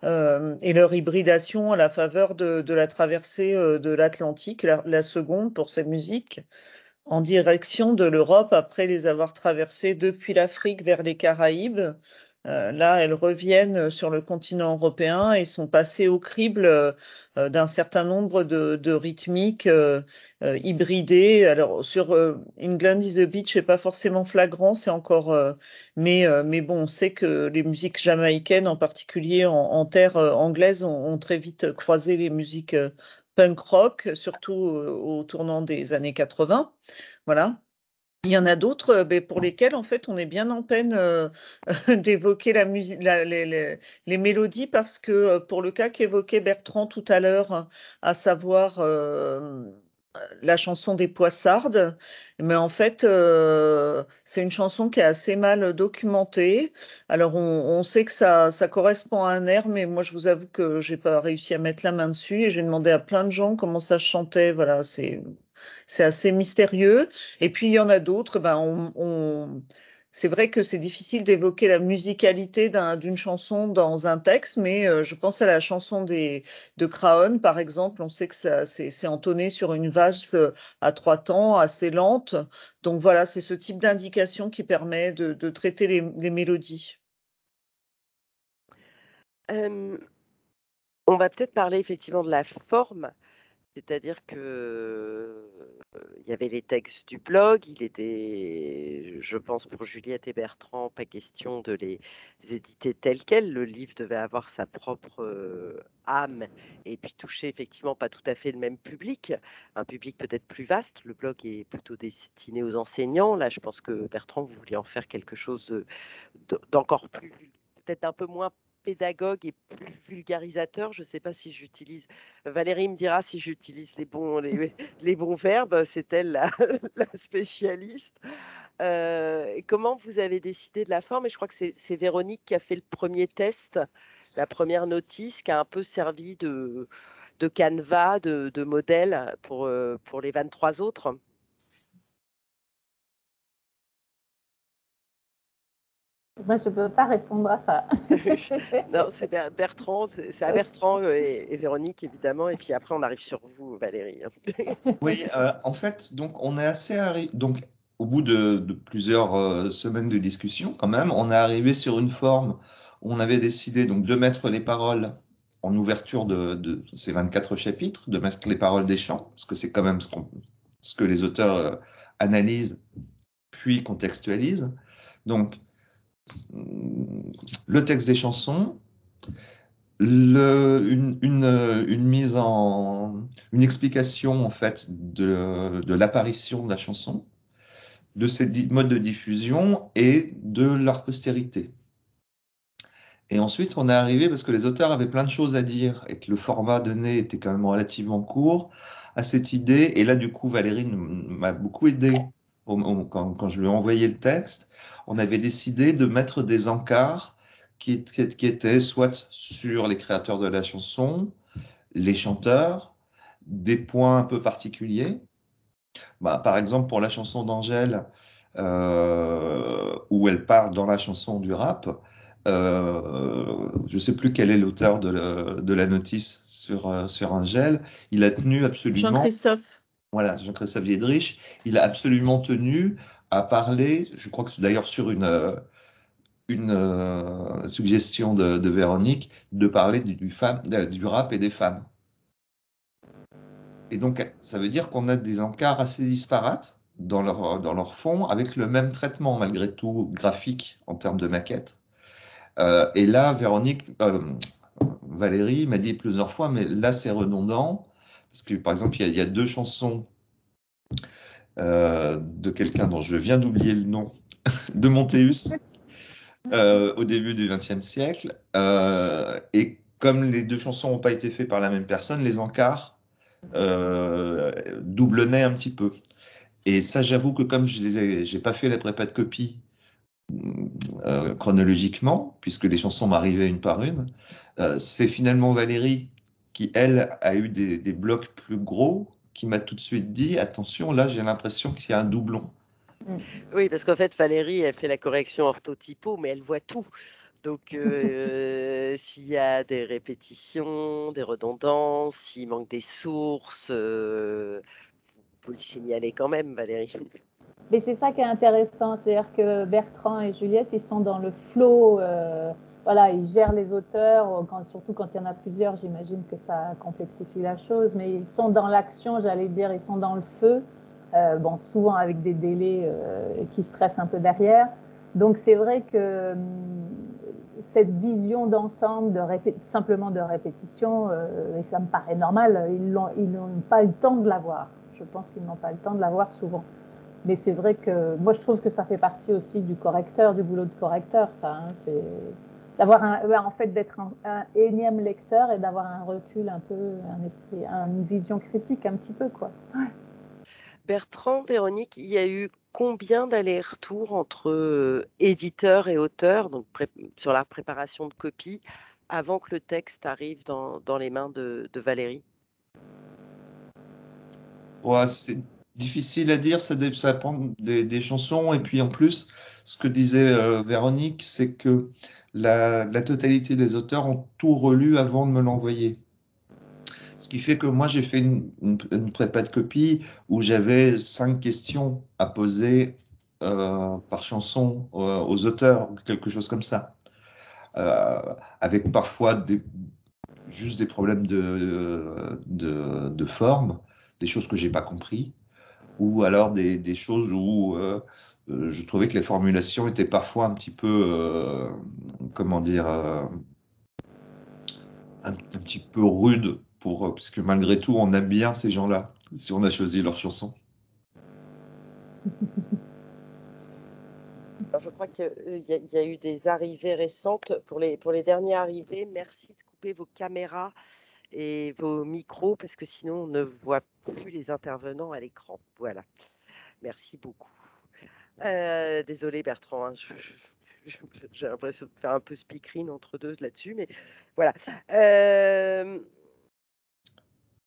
et leur hybridation à la faveur de la traversée de l'Atlantique, la seconde pour ces musiques, en direction de l'Europe après les avoir traversées depuis l'Afrique vers les Caraïbes. Là, elles reviennent sur le continent européen et sont passées au crible d'un certain nombre de rythmiques hybridées. Alors, sur England is the Beach, c'est pas forcément flagrant, c'est encore... mais bon, on sait que les musiques jamaïcaines, en particulier en terre anglaise, ont très vite croisé les musiques punk rock, surtout au tournant des années 80. Voilà. Il y en a d'autres pour lesquels, en fait, on est bien en peine d'évoquer la musique, les mélodies, parce que pour le cas qu'évoquait Bertrand tout à l'heure, à savoir la chanson des Poissardes, mais en fait, c'est une chanson qui est assez mal documentée. Alors, on sait que ça correspond à un air, mais moi, je vous avoue que j'ai pas réussi à mettre la main dessus et j'ai demandé à plein de gens comment ça se chantait. Voilà, c'est assez mystérieux. Et puis, il y en a d'autres, C'est vrai que c'est difficile d'évoquer la musicalité d'une chanson dans un texte, mais je pense à la chanson de Craon, par exemple. On sait que c'est entonné sur une valse à 3 temps, assez lente. Donc voilà, c'est ce type d'indication qui permet de traiter les mélodies. On va peut-être parler effectivement de la forme. C'est-à-dire que il y avait les textes du blog, il était, je pense pour Juliette et Bertrand, pas question de les éditer tels quels. Le livre devait avoir sa propre âme et puis toucher effectivement pas tout à fait le même public, un public peut-être plus vaste. Le blog est plutôt destiné aux enseignants. Là, je pense que Bertrand, vous vouliez en faire quelque chose d'encore plus, peut-être un peu moins pédagogue et plus vulgarisateur. Je ne sais pas si j'utilise, Valérie me dira si j'utilise les bons verbes, c'est elle la, la spécialiste. Et comment vous avez décidé de la forme? Et je crois que c'est Véronique qui a fait le premier test, la première notice, qui a un peu servi de canevas, de modèle pour les 23 autres. Moi, je ne peux pas répondre à ça. Non, c'est Bertrand, c'est à Bertrand et Véronique, évidemment. Et puis après, on arrive sur vous, Valérie. Oui, en fait, donc on est donc au bout de plusieurs semaines de discussion, quand même, on est arrivé sur une forme où on avait décidé donc de mettre les paroles en ouverture de ces 24 chapitres, de mettre les paroles des chants, parce que c'est quand même ce que les auteurs analysent puis contextualisent. Donc, le texte des chansons, une explication en fait de l'apparition de la chanson, de ces modes de diffusion et de leur postérité. Et ensuite, on est arrivé, parce que les auteurs avaient plein de choses à dire et que le format donné était quand même relativement court, à cette idée. Et là, du coup, Valérie m'a beaucoup aidé quand je lui ai envoyé le texte. On avait décidé de mettre des encarts qui étaient soit sur les créateurs de la chanson, les chanteurs, des points un peu particuliers. Bah, par exemple, pour la chanson d'Angèle, où elle parle dans la chanson du rap, je ne sais plus quel est l'auteur de la notice sur Angèle, il a tenu absolument, Jean-Christophe. voilà, Jean-Christophe Diedrich, il a absolument tenu à parler, je crois que c'est d'ailleurs sur une suggestion de Véronique, de parler du rap et des femmes. Et donc, ça veut dire qu'on a des encarts assez disparates dans leur fond, avec le même traitement, malgré tout, graphique en termes de maquette. Et là, Valérie m'a dit plusieurs fois, mais là, c'est redondant, parce que, par exemple, il y a 2 chansons de quelqu'un dont je viens d'oublier le nom, de Montéus, au début du XXe siècle. Et comme les 2 chansons n'ont pas été faites par la même personne, les encarts doublonnaient un petit peu. Et ça, j'avoue que comme je n'ai pas fait la prépa de copie chronologiquement, puisque les chansons m'arrivaient une par une, c'est finalement Valérie qui, elle, a eu des blocs plus gros, qui m'a tout de suite dit, attention, là, j'ai l'impression qu'il y a un doublon. Oui, parce qu'en fait, Valérie, elle fait la correction orthotypo, mais elle voit tout. Donc, s'il y a des répétitions, des redondances, s'il manque des sources, vous le signalez quand même, Valérie. Mais c'est ça qui est intéressant, c'est-à-dire que Bertrand et Juliette, ils sont dans le flow, voilà, ils gèrent les auteurs, surtout quand il y en a plusieurs, j'imagine que ça complexifie la chose, mais ils sont dans l'action, j'allais dire, ils sont dans le feu, bon, souvent avec des délais qui stressent un peu derrière. Donc c'est vrai que cette vision d'ensemble, simplement de répétition, et ça me paraît normal, ils n'ont pas eu le temps de l'avoir. Je pense qu'ils n'ont pas le temps de l'avoir souvent. Mais c'est vrai que moi, je trouve que ça fait partie aussi du correcteur, du boulot de correcteur, ça. Hein, c'est d'avoir en fait, d'être un énième lecteur et d'avoir un recul un peu, un esprit, une vision critique un petit peu, quoi. Ouais. Bertrand, Véronique, il y a eu combien d'allers-retours entre éditeur et auteur, donc sur la préparation de copies, avant que le texte arrive dans les mains de Valérie? Ouais, Difficile à dire, ça dépend des chansons. Et puis en plus, ce que disait Véronique, c'est que la totalité des auteurs ont tout relu avant de me l'envoyer. Ce qui fait que moi, j'ai fait une prépa de copie où j'avais 5 questions à poser par chanson aux auteurs, ou quelque chose comme ça. Avec parfois juste des problèmes de forme, des choses que j'ai pas compris, ou alors des choses où je trouvais que les formulations étaient parfois un petit peu, comment dire, un petit peu rudes, parce que malgré tout, on aime bien ces gens-là, si on a choisi leur chanson. Alors, je crois qu'il y a eu des arrivées récentes. Pour les derniers arrivés, merci de couper vos caméras et vos micros parce que sinon on ne voit plus les intervenants à l'écran. Voilà. Merci beaucoup. Désolée Bertrand, hein, j'ai l'impression de faire un peu speakerine entre deux là-dessus, mais voilà.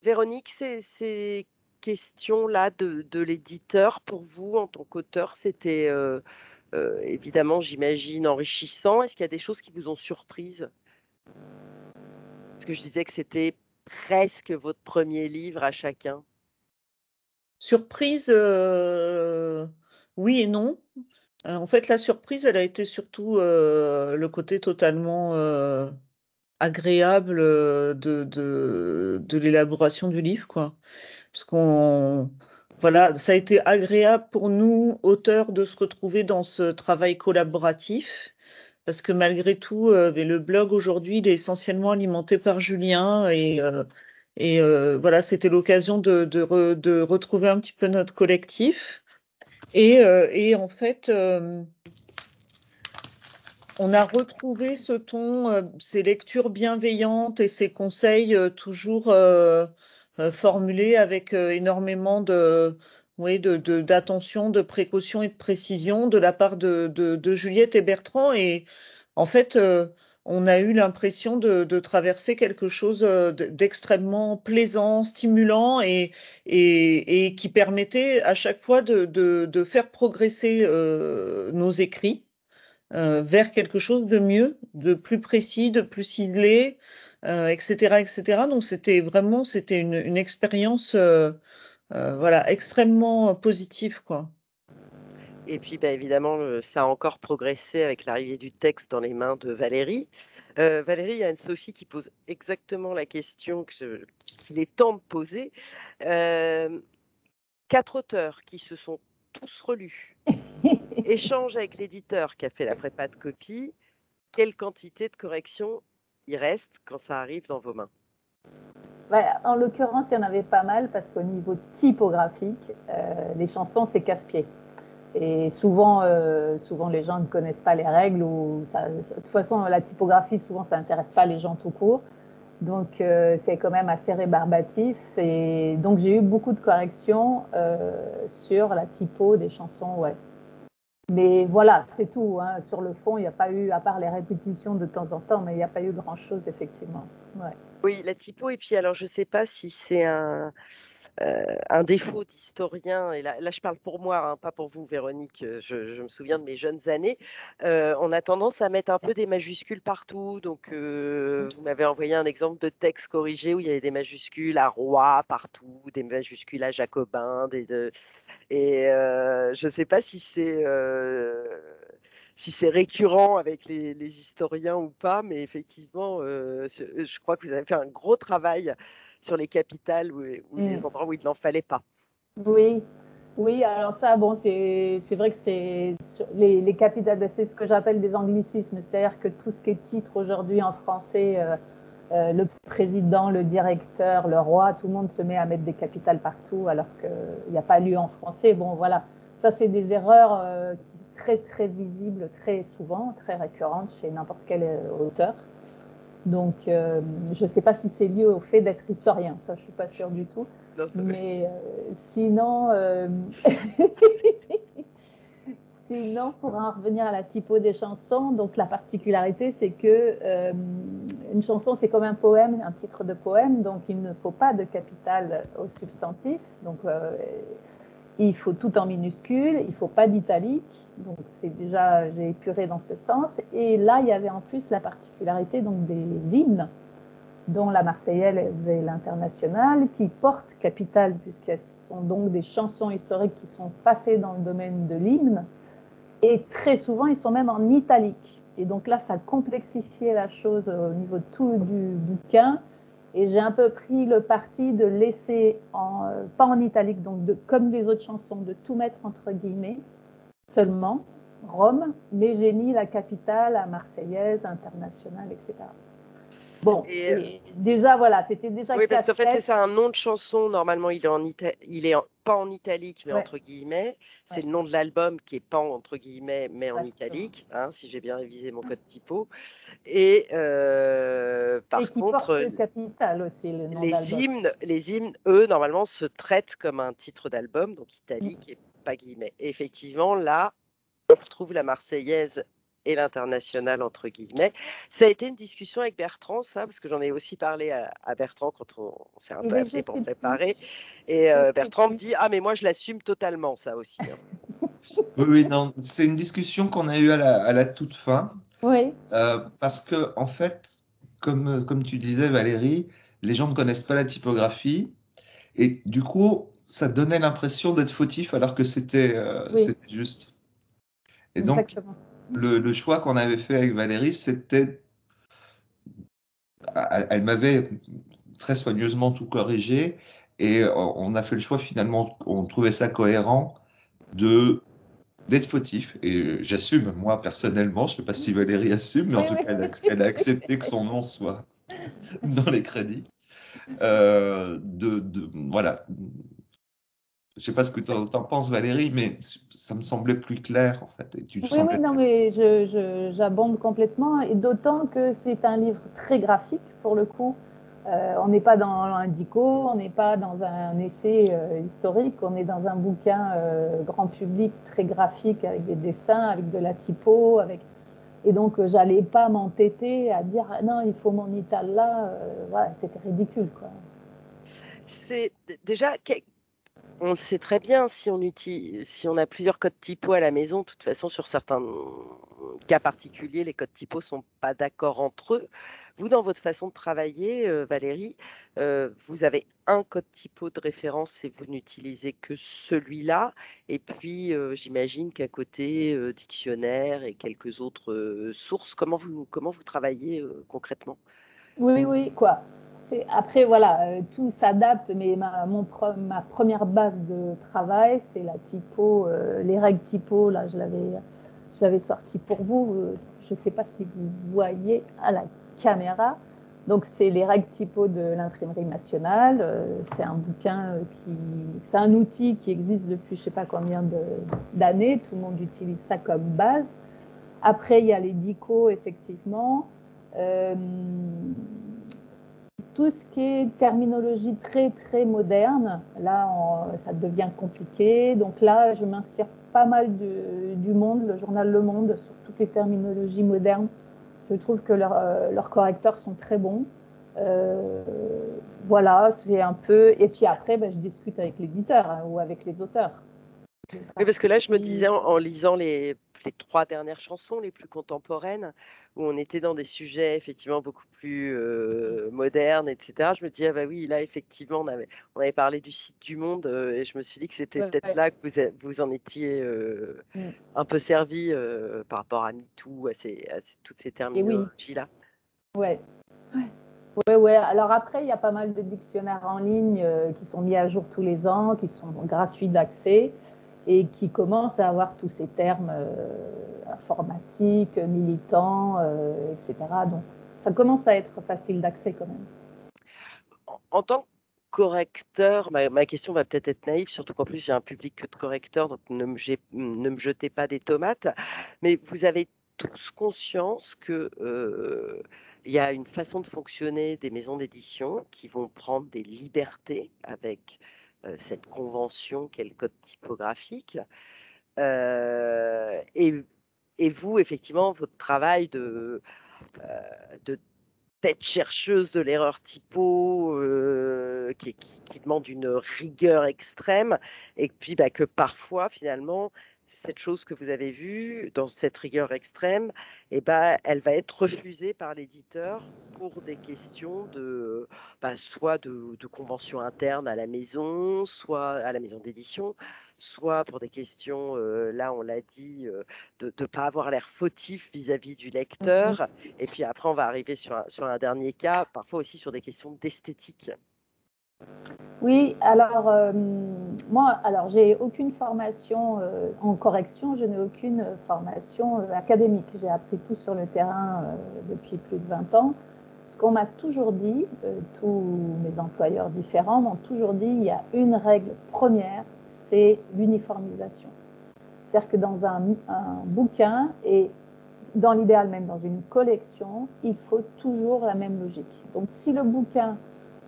Véronique, ces questions-là de l'éditeur, pour vous, en tant qu'auteur, c'était évidemment, j'imagine, enrichissant. Est-ce qu'il y a des choses qui vous ont surprise? Parce que je disais que c'était presque votre premier livre à chacun. Surprise, oui et non. En fait, la surprise, elle a été surtout le côté totalement agréable de l'élaboration du livre, quoi. Parce voilà, ça a été agréable pour nous, auteurs, de se retrouver dans ce travail collaboratif. Parce que malgré tout, le blog aujourd'hui, il est essentiellement alimenté par Julien et voilà, c'était l'occasion de retrouver un petit peu notre collectif. Et en fait, on a retrouvé ce ton, ces lectures bienveillantes et ces conseils toujours formulés avec énormément d'attention, de précaution et de précision de la part de Juliette et Bertrand. Et en fait, on a eu l'impression de traverser quelque chose d'extrêmement plaisant, stimulant et qui permettait à chaque fois de faire progresser nos écrits vers quelque chose de mieux, de plus précis, de plus ciblé, etc., etc. Donc c'était une expérience voilà, extrêmement positive, quoi. Et puis, bah, évidemment, ça a encore progressé avec l'arrivée du texte dans les mains de Valérie. Valérie, il y a Anne-Sophie qui pose exactement la question qu'il est temps de poser. 4 auteurs qui se sont tous relus, échangent avec l'éditeur qui a fait la prépa de copie. Quelle quantité de corrections il reste quand ça arrive dans vos mains? En l'occurrence, il y en avait pas mal parce qu'au niveau typographique, les chansons, c'est casse-pied. Et souvent, les gens ne connaissent pas les règles. De toute façon, la typographie, souvent, ça n'intéresse pas les gens tout court. Donc, c'est quand même assez rébarbatif. Et donc, j'ai eu beaucoup de corrections sur la typo des chansons, ouais. Mais voilà, c'est tout. Hein. Sur le fond, il n'y a pas eu, à part les répétitions de temps en temps, mais il n'y a pas eu grand-chose, effectivement. Ouais. Oui, la typo. Et puis, alors, je ne sais pas si c'est un défaut d'historien, et là je parle pour moi, hein, pas pour vous Véronique, je me souviens de mes jeunes années, on a tendance à mettre un peu des majuscules partout, donc vous m'avez envoyé un exemple de texte corrigé où il y avait des majuscules à roi partout, des majuscules à jacobin, et je ne sais pas si c'est récurrent avec les historiens ou pas, mais effectivement, je crois que vous avez fait un gros travail sur les capitales ou les endroits où il n'en fallait pas. Oui, oui, alors ça, bon, c'est vrai que c'est les capitales, c'est ce que j'appelle des anglicismes, c'est-à-dire que tout ce qui est titre aujourd'hui en français, le président, le directeur, le roi, tout le monde se met à mettre des capitales partout alors qu'il n'y a pas lieu en français. Bon, voilà, ça c'est des erreurs très, très visibles, très souvent, très récurrentes chez n'importe quel auteur. Donc, je ne sais pas si c'est lié au fait d'être historien, ça je ne suis pas sûre du tout. Non, Mais sinon, sinon, pour en revenir à la typo des chansons, donc la particularité, c'est que une chanson, c'est comme un poème, un titre de poème, donc il ne faut pas de capitale au substantif. Donc, il faut tout en minuscule, il ne faut pas d'italique. Donc, j'ai épuré dans ce sens. Et là, il y avait en plus la particularité donc, des hymnes, dont la Marseillaise et l'Internationale, qui portent capital, puisqu'elles sont donc des chansons historiques qui sont passées dans le domaine de l'hymne. Et très souvent, ils sont même en italique. Et donc là, ça complexifiait la chose au niveau de tout du bouquin. Et j'ai un peu pris le parti de laisser, pas en italique, donc comme les autres chansons, de tout mettre entre guillemets, seulement, Rome, mais j'ai mis la capitale, la Marseillaise, Internationale, etc. Bon, et déjà, voilà, c'était déjà Oui, parce qu'en fait, c'est 4-7. ça, un nom de chanson, normalement, il est pas en italique, mais Ouais. entre guillemets. C'est Ouais. le nom de l'album qui est pas entre guillemets, mais en Exactement. italique, hein, si j'ai bien révisé mon code typo. Et par Et qui contre, porte capital aussi, le nom d'album. les hymnes, eux, normalement, se traitent comme un titre d'album, donc italique et pas guillemets. Et effectivement, là, on retrouve la Marseillaise et l'Internationale, entre guillemets. Ça a été une discussion avec Bertrand, ça, parce que j'en ai aussi parlé à Bertrand quand on s'est un peu appelé pour préparer. Et Bertrand me dit, ah, mais moi, je l'assume totalement, ça aussi. Hein. Oui, non, c'est une discussion qu'on a eue à la toute fin. Oui. Parce que, en fait, comme tu disais, Valérie, les gens ne connaissent pas la typographie. Et du coup, ça donnait l'impression d'être fautif alors que c'était juste. Et donc, Exactement. le choix qu'on avait fait avec Valérie, c'était. Elle m'avait très soigneusement tout corrigé. Et on a fait le choix finalement, on trouvait ça cohérent d'être fautif. Et j'assume, moi, personnellement, je ne sais pas si Valérie assume, mais en tout cas, elle a accepté que son nom soit dans les crédits. Voilà. Je ne sais pas ce que tu en penses, Valérie, mais ça me semblait plus clair, en fait. Et tu Oui, semblais... non, mais j'abonde complètement, et d'autant que c'est un livre très graphique, pour le coup. On n'est pas dans un dico, on n'est pas dans un essai historique, on est dans un bouquin grand public très graphique, avec des dessins, avec de la typo, et donc j'allais pas m'entêter à dire ah non, il faut mon ital là, voilà, c'était ridicule, quoi. C'est déjà, on le sait très bien, si on a plusieurs codes typo à la maison, de toute façon, sur certains cas particuliers, les codes typo ne sont pas d'accord entre eux. Vous, dans votre façon de travailler, Valérie, vous avez un code typo de référence et vous n'utilisez que celui-là. Et puis, j'imagine qu'à côté, dictionnaire et quelques autres sources. Comment vous travaillez concrètement? Oui, quoi. Après, voilà, tout s'adapte, mais ma première base de travail, c'est la typo, les règles typo. Là, je l'avais sorti pour vous. Je ne sais pas si vous voyez à la caméra. Donc, c'est les règles typo de l'Imprimerie nationale. C'est un bouquin c'est un outil qui existe depuis je ne sais pas combien d'années. Tout le monde utilise ça comme base. Après, il y a les dico, effectivement. Tout ce qui est terminologie très, très moderne, là, ça devient compliqué. Donc là, je m'inspire pas mal du Monde, le journal Le Monde, sur toutes les terminologies modernes. Je trouve que leurs correcteurs sont très bons. Voilà, c'est un peu... Et puis après, je discute avec l'éditeur hein, ou avec les auteurs. Oui, parce que là, je me disais, en lisant les 3 dernières chansons les plus contemporaines, où on était dans des sujets effectivement beaucoup plus modernes, etc., je me disais, ah bah oui, là, effectivement, on avait parlé du site du Monde, et je me suis dit que c'était peut-être là que vous en étiez un peu servi par rapport à MeToo, toutes ces terminologies-là. Ouais. Ouais. Alors après, il y a pas mal de dictionnaires en ligne qui sont mis à jour tous les ans, qui sont gratuits d'accès et qui commencent à avoir tous ces termes informatiques, militants, etc. Donc, ça commence à être facile d'accès quand même. En tant que correcteur, ma question va peut-être être naïve, surtout qu'en plus j'ai un public de correcteurs, donc ne me jetez pas des tomates, mais vous avez tous conscience que il y a une façon de fonctionner des maisons d'édition qui vont prendre des libertés avec cette convention qu'est le code typographique. Et vous, effectivement, votre travail de tête chercheuse de l'erreur typo, qui demande une rigueur extrême, et puis que parfois, finalement, cette chose que vous avez vue, dans cette rigueur extrême, elle va être refusée par l'éditeur pour des questions soit de convention interne à la maison, soit à la maison d'édition, soit pour des questions, là on l'a dit, de ne pas avoir l'air fautif vis-à-vis du lecteur. Et puis après, on va arriver sur un dernier cas, parfois aussi sur des questions d'esthétique. Oui, alors moi, j'ai aucune formation en correction, je n'ai aucune formation académique. J'ai appris tout sur le terrain depuis plus de 20 ans. Ce qu'on m'a toujours dit, tous mes employeurs différents m'ont toujours dit, il y a une règle première, c'est l'uniformisation. C'est-à-dire que dans un bouquin, et dans l'idéal même dans une collection, il faut toujours la même logique. Donc si le bouquin,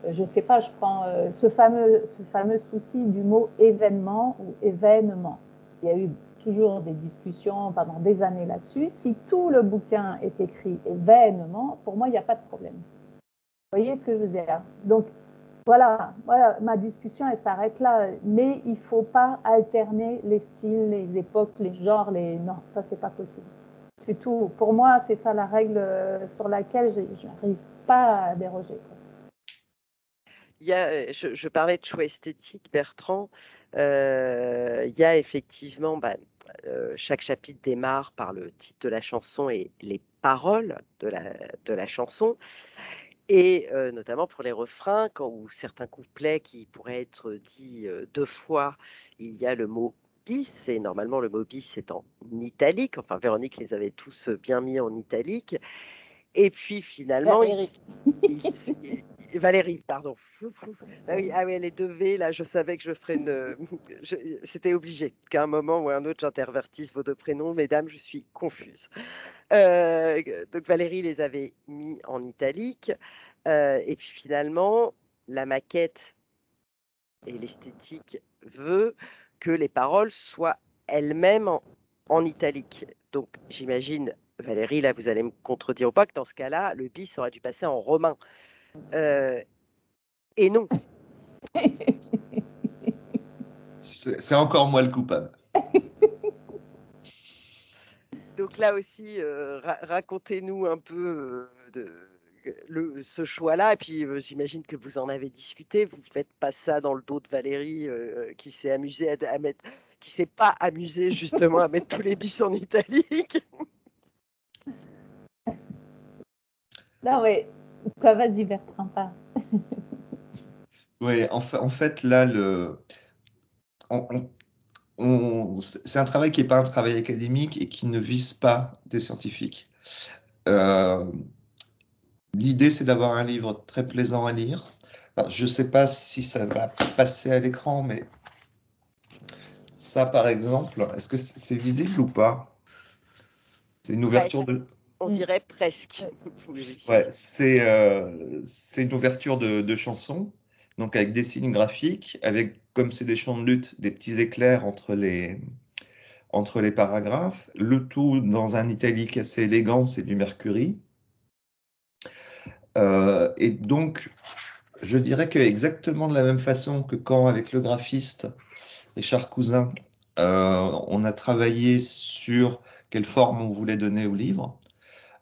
je ne sais pas, je prends ce fameux souci du mot événement ou événement. Il y a eu toujours des discussions pendant des années là-dessus. Si tout le bouquin est écrit événement, pour moi, il n'y a pas de problème. Vous voyez ce que je veux dire? Donc, voilà, ma discussion, elle s'arrête là. Mais il ne faut pas alterner les styles, les époques, les genres. Non, ça, ce n'est pas possible. C'est tout. Pour moi, c'est ça la règle sur laquelle je n'arrive pas à déroger. Je parlais de choix esthétique, Bertrand. Il y a effectivement, chaque chapitre démarre par le titre de la chanson et les paroles de la chanson. Et notamment pour les refrains, ou certains couplets qui pourraient être dits 2 fois, il y a le mot bis, et normalement le mot bis est en italique. Enfin, Véronique les avait tous bien mis en italique. Et puis finalement, Valérie, pardon. Oui, les 2 V, là, je savais que je ferais c'était obligé qu'à un moment ou à un autre, j'intervertisse vos 2 prénoms. Mesdames, je suis confuse. Donc Valérie les avait mis en italique. Et puis finalement, la maquette et l'esthétique veut que les paroles soient elles-mêmes en italique. Donc j'imagine, Valérie, là vous allez me contredire ou pas, que dans ce cas-là, le bis aurait dû passer en romain. Et non. C'est encore moi le coupable. Donc là aussi, racontez-nous un peu ce choix-là. Et puis j'imagine que vous en avez discuté. Vous ne faites pas ça dans le dos de Valérie qui s'est amusée à mettre, qui s'est pas amusée justement à mettre tous les bis en italique. Non, mais quoi, vas-y Bertrand, pas. Oui, en fait, là, c'est un travail qui n'est pas un travail académique et qui ne vise pas des scientifiques. L'idée, c'est d'avoir un livre très plaisant à lire. Alors, je ne sais pas si ça va passer à l'écran, mais ça, par exemple, est-ce que c'est visible ou pas? C'est une ouverture de... On dirait presque. Ouais, c'est une ouverture de chanson, donc avec des signes graphiques, avec, comme c'est des chants de lutte, des petits éclairs entre les paragraphes, le tout dans un italique assez élégant, c'est du Mercury. Et donc, je dirais que exactement de la même façon que quand, avec le graphiste Richard Cousin, on a travaillé sur quelle forme on voulait donner au livre,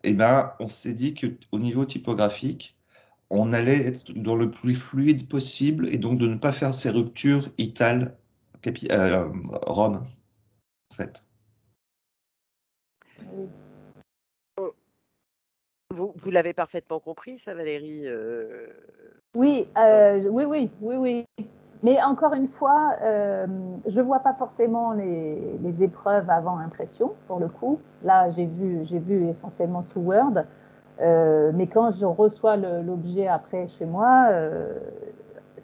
et ben, on s'est dit qu'au niveau typographique, on allait être dans le plus fluide possible et donc de ne pas faire ces ruptures Rome, en fait. Vous l'avez parfaitement compris, ça, Valérie? Oui, oui. Mais encore une fois, je ne vois pas forcément les épreuves avant impression, pour le coup. Là, j'ai vu essentiellement sous Word. Mais quand je reçois l'objet après chez moi,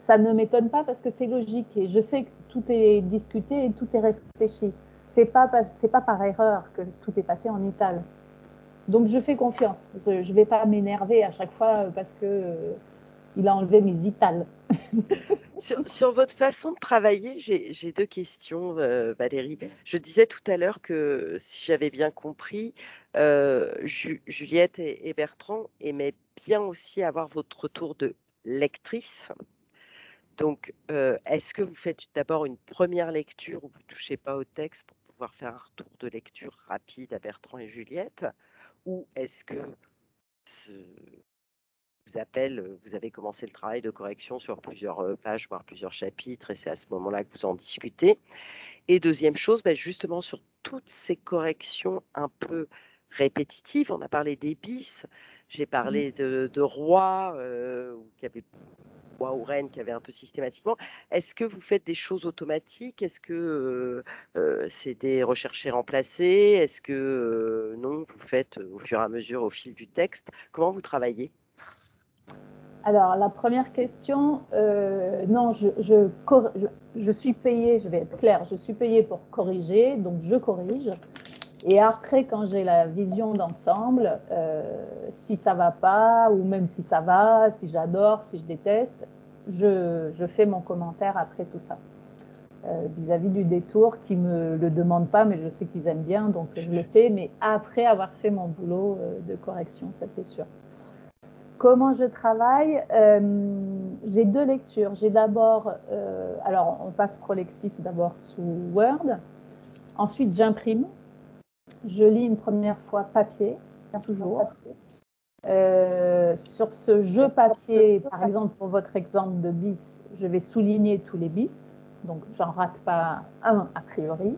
ça ne m'étonne pas parce que c'est logique. Et je sais que tout est discuté et tout est réfléchi. C'est pas par erreur que tout est passé en ital. Donc je fais confiance. Je ne vais pas m'énerver à chaque fois parce que il a enlevé mes itales. Sur votre façon de travailler, j'ai 2 questions, Valérie. Je disais tout à l'heure que, si j'avais bien compris, Juliette et Bertrand aimaient bien aussi avoir votre retour de lectrice. Donc, est-ce que vous faites d'abord une première lecture où vous ne touchez pas au texte pour pouvoir faire un retour de lecture rapide à Bertrand et Juliette? Ou est-ce que vous appelle, vous avez commencé le travail de correction sur plusieurs pages, voire plusieurs chapitres, et c'est à ce moment-là que vous en discutez? Et deuxième chose, justement sur toutes ces corrections un peu répétitives, on a parlé des bis, j'ai parlé de roi, qui avait roi ou reine qui avait un peu systématiquement. Est-ce que vous faites des choses automatiques? Est-ce que c'est des recherchés remplacés? Est-ce que non, vous faites au fur et à mesure au fil du texte? Comment vous travaillez? Alors, la première question, non, je suis payée, je vais être claire, je suis payée pour corriger, donc je corrige. Et après, quand j'ai la vision d'ensemble, si ça va pas, ou même si ça va, si j'adore, si je déteste, je fais mon commentaire après tout ça. Vis-à-vis du détour, qui me le demande pas, mais je sais qu'ils aiment bien, donc je le fais, mais après avoir fait mon boulot de correction, ça c'est sûr. Comment je travaille? J'ai deux lectures. J'ai d'abord, alors on passe Prolexis d'abord sous Word. Ensuite, j'imprime. Je lis une première fois papier, toujours. Sur ce jeu papier, par exemple, pour votre exemple de bis, je vais souligner tous les bis. Donc, j'en rate pas un a priori.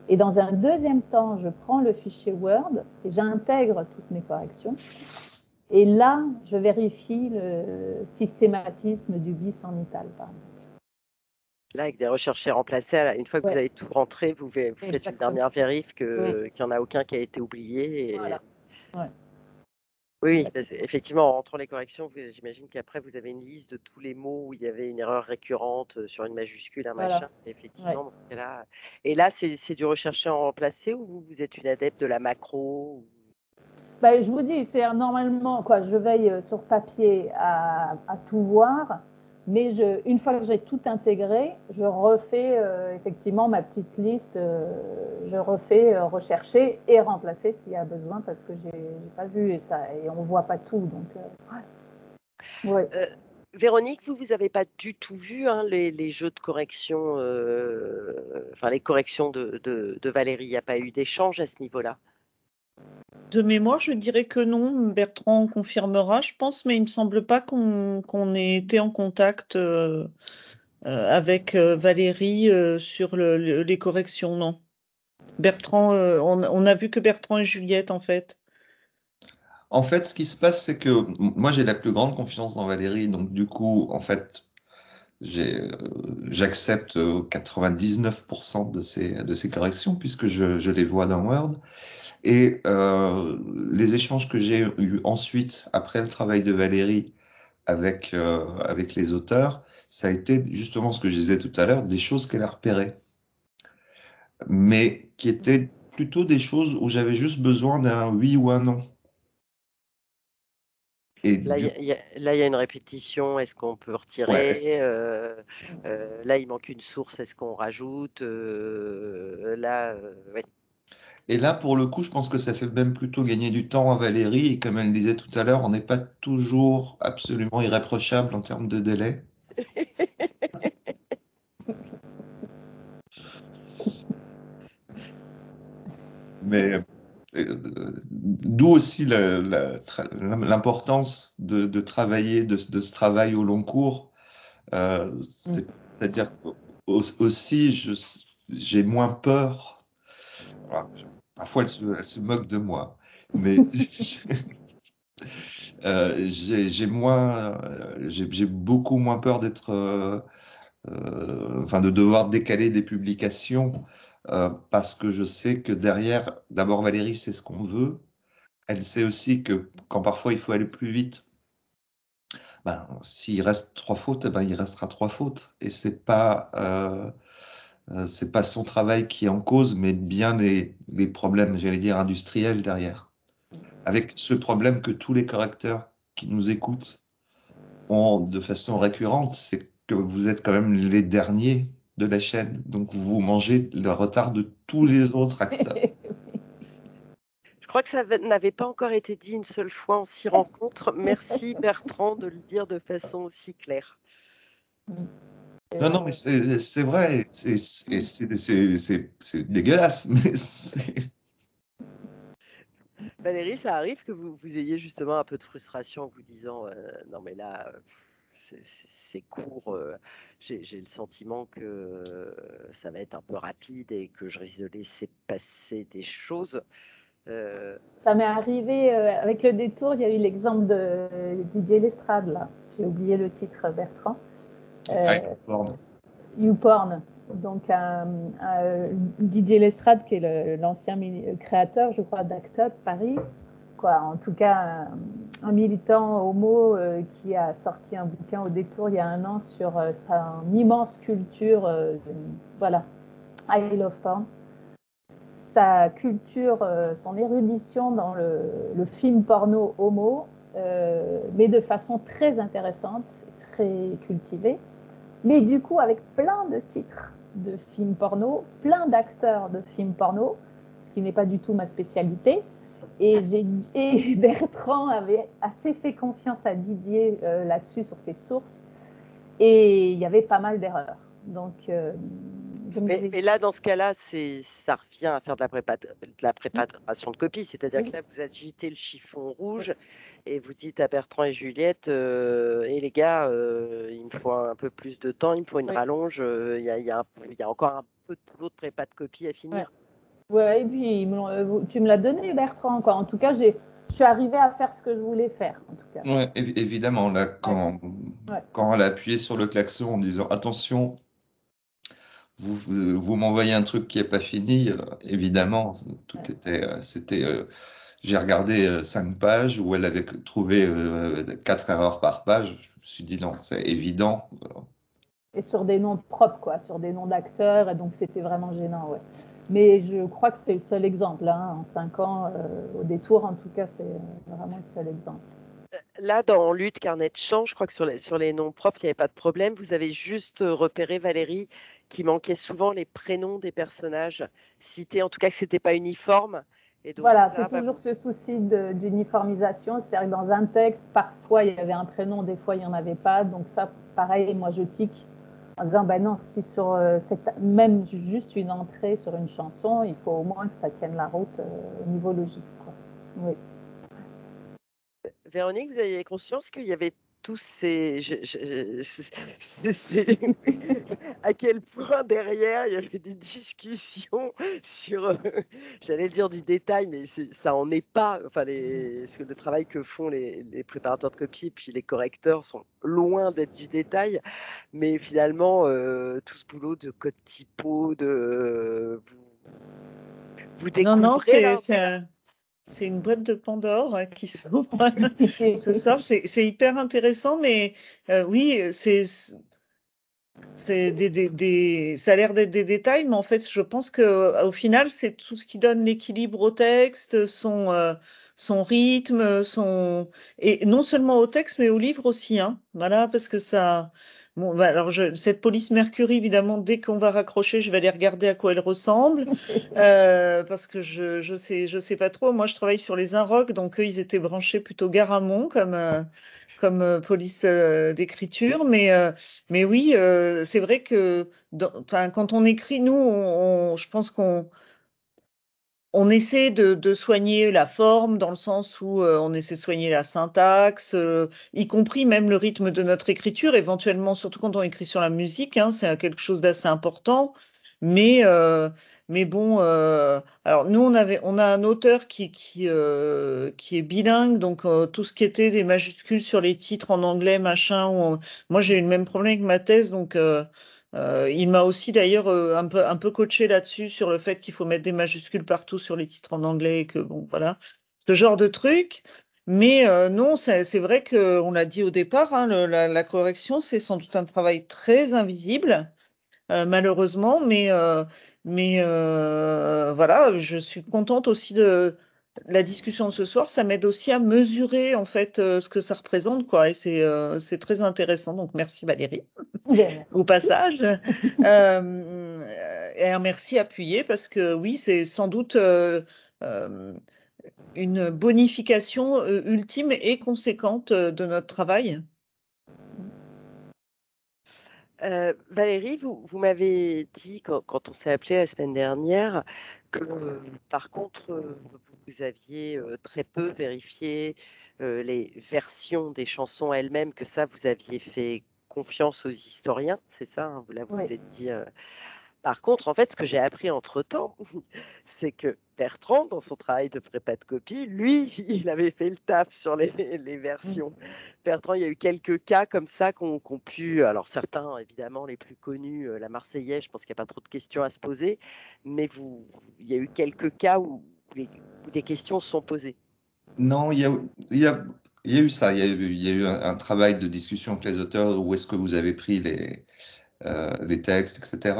Et dans un deuxième temps, je prends le fichier Word et j'intègre toutes mes corrections. Et là, je vérifie le systématisme du bis en ital, par exemple. Là, avec des recherchés remplacés, une fois que vous avez tout rentré, vous faites une dernière vérif qu'il n'y en a aucun qui a été oublié. Et... Voilà. Ouais. Oui, effectivement, en rentrant les corrections, j'imagine qu'après, vous avez une liste de tous les mots où il y avait une erreur récurrente sur une majuscule, un machin. Effectivement, là... Et là, c'est du recherché en remplacé ou vous êtes une adepte de la macro? Je vous dis, c'est normalement, je veille sur papier à tout voir, mais une fois que j'ai tout intégré, je refais effectivement ma petite liste, je refais rechercher et remplacer s'il y a besoin, parce que j'ai pas vu et on ne voit pas tout. Donc, ouais. Véronique, vous n'avez pas du tout vu les jeux de correction, enfin les corrections de Valérie. Il n'y a pas eu d'échange à ce niveau-là? De mémoire, je dirais que non. Bertrand confirmera, je pense, mais il ne me semble pas qu'on ait été en contact avec Valérie sur les corrections, non. Bertrand, on a vu que Bertrand et Juliette, en fait. En fait, ce qui se passe, c'est que moi, j'ai la plus grande confiance dans Valérie. Donc, du coup, en fait, j'accepte 99% de ses corrections puisque je les vois dans Word. Et les échanges que j'ai eus ensuite, après le travail de Valérie avec les auteurs, ça a été justement ce que je disais tout à l'heure, des choses qu'elle a repérées, mais qui étaient plutôt des choses où j'avais juste besoin d'un oui ou un non. Et là, il y a une répétition. Est-ce qu'on peut retirer? Là, il manque une source. Est-ce qu'on rajoute? Là, ouais. Et là, pour le coup, je pense que ça fait même plutôt gagner du temps à Valérie. Et comme elle disait tout à l'heure, on n'est pas toujours absolument irréprochable en termes de délai. Mais d'où aussi l'importance de travailler de ce travail au long cours. C'est-à-dire aussi, j'ai moins peur. Voilà, parfois, elle se moque de moi, mais j'ai beaucoup moins peur enfin, de devoir décaler des publications parce que je sais que derrière, d'abord Valérie sait ce qu'on veut. Elle sait aussi que quand parfois il faut aller plus vite, s'il reste 3 fautes, il restera 3 fautes. Et c'est pas son travail qui est en cause, mais bien les problèmes, j'allais dire, industriels derrière. Avec ce problème que tous les correcteurs qui nous écoutent ont de façon récurrente, c'est que vous êtes quand même les derniers de la chaîne. Donc vous mangez le retard de tous les autres acteurs. Je crois que ça n'avait pas encore été dit une seule fois. On s'y rencontre. Merci Bertrand de le dire de façon aussi claire. Non, non, mais c'est vrai, c'est dégueulasse, mais Valérie, ça arrive que vous ayez justement un peu de frustration en vous disant non mais là c'est court, j'ai le sentiment que ça va être un peu rapide et que je risque de laisser passer des choses. Ça m'est arrivé avec le détour, il y a eu l'exemple de Didier Lestrade, là. J'ai oublié le titre, Bertrand. YouPorn. Donc, Didier Lestrade, qui est l'ancien créateur, je crois, d'Act Up Paris. Quoi, en tout cas, un militant homo qui a sorti un bouquin au détour il y a 1 an sur sa immense culture, voilà, I Love Porn. Sa culture, son érudition dans le film porno homo, mais de façon très intéressante, très cultivée. Mais du coup, avec plein de titres de films porno, plein d'acteurs de films porno, ce qui n'est pas du tout ma spécialité. Et Bertrand avait assez fait confiance à Didier là-dessus, sur ses sources. Et il y avait pas mal d'erreurs. Donc, mais là, dans ce cas-là, ça revient à faire de la préparation de copie. C'est-à-dire que là, vous agitez le chiffon rouge et vous dites à Bertrand et Juliette, et les gars, il me faut un peu plus de temps, il me faut une rallonge, il y a encore un peu de boulot de prépa de copie à finir. Ouais, et puis tu me l'as donné, Bertrand, quoi. En tout cas, je suis arrivée à faire ce que je voulais faire, en tout cas. Ouais, évidemment, là, quand elle a appuyé sur le klaxon en disant attention, vous m'envoyez un truc qui n'est pas fini, évidemment, tout c'était. J'ai regardé 5 pages où elle avait trouvé 4 erreurs par page. Je me suis dit non, c'est évident. Et sur des noms propres, quoi, sur des noms d'acteurs, et donc c'était vraiment gênant, ouais. Mais je crois que c'est le seul exemple, hein, en 5 ans, au détour, en tout cas, c'est vraiment le seul exemple. Là, dans Lutte, Carnet de chant, je crois que sur les noms propres, il n'y avait pas de problème. Vous avez juste repéré, Valérie, qu'il manquait souvent les prénoms des personnages cités, en tout cas que ce n'était pas uniforme. Et donc, voilà, c'est toujours ce souci d'uniformisation. C'est-à-dire que dans un texte, parfois, il y avait un prénom, des fois, il n'y en avait pas. Donc ça, pareil, moi, je tique en disant, ben non, si sur même juste une entrée sur une chanson, il faut au moins que ça tienne la route au niveau logique, quoi. Oui. Véronique, vous avez conscience qu'il y avait tous ces... à quel point derrière, il y avait des discussions sur, j'allais dire du détail, mais ça en est pas. Enfin, le travail que font les préparateurs de copie, puis les correcteurs sont loin d'être du détail. Mais finalement, tout ce boulot de code typo, vous découvrez c'est une boîte de Pandore qui s'ouvre ce soir. C'est hyper intéressant, mais oui, ça a l'air d'être des détails, mais en fait, je pense qu'au final, c'est tout ce qui donne l'équilibre au texte, son rythme, et non seulement au texte, mais au livre aussi, hein. Voilà, parce que ça. Bon, bah, alors, cette police Mercury, évidemment, dès qu'on va raccrocher, je vais aller regarder à quoi elle ressemble, parce que je sais pas trop. Moi, je travaille sur les Inrocks, donc eux, ils étaient branchés plutôt Garamond comme police d'écriture, mais oui, c'est vrai que quand on écrit, nous, je pense on essaie de soigner la forme dans le sens où on essaie de soigner la syntaxe, y compris même le rythme de notre écriture, éventuellement, surtout quand on écrit sur la musique, hein, c'est quelque chose d'assez important. Mais bon, alors nous on a un auteur qui est bilingue, donc tout ce qui était des majuscules sur les titres en anglais, machin. Moi j'ai eu le même problème avec ma thèse, donc il m'a aussi d'ailleurs un peu coaché là-dessus sur le fait qu'il faut mettre des majuscules partout sur les titres en anglais et que bon voilà, ce genre de truc. Mais non, c'est vrai que on l'a dit au départ, hein, la correction c'est sans doute un travail très invisible. Malheureusement, mais voilà, je suis contente aussi de la discussion de ce soir. Ça m'aide aussi à mesurer en fait ce que ça représente, quoi. Et c'est très intéressant. Donc merci Valérie au passage. Et un merci appuyé parce que oui, c'est sans doute une bonification ultime et conséquente de notre travail. Valérie, vous m'avez dit quand on s'est appelé la semaine dernière que par contre vous aviez très peu vérifié les versions des chansons elles-mêmes, que ça vous aviez fait confiance aux historiens, c'est ça, hein, vous Oui. êtes dit. Par contre, en fait, ce que j'ai appris entre-temps, c'est que Bertrand, dans son travail de prépa de copie, lui, il avait fait le taf sur les versions. Bertrand, il y a eu quelques cas comme ça qu'on pu, alors certains, évidemment, les plus connus, la Marseillaise, je pense qu'il n'y a pas trop de questions à se poser, mais il y a eu quelques cas où des questions se sont posées. Non, il y a, il y a eu ça. Il y a eu un travail de discussion avec les auteurs. Où est-ce que vous avez pris les textes, etc.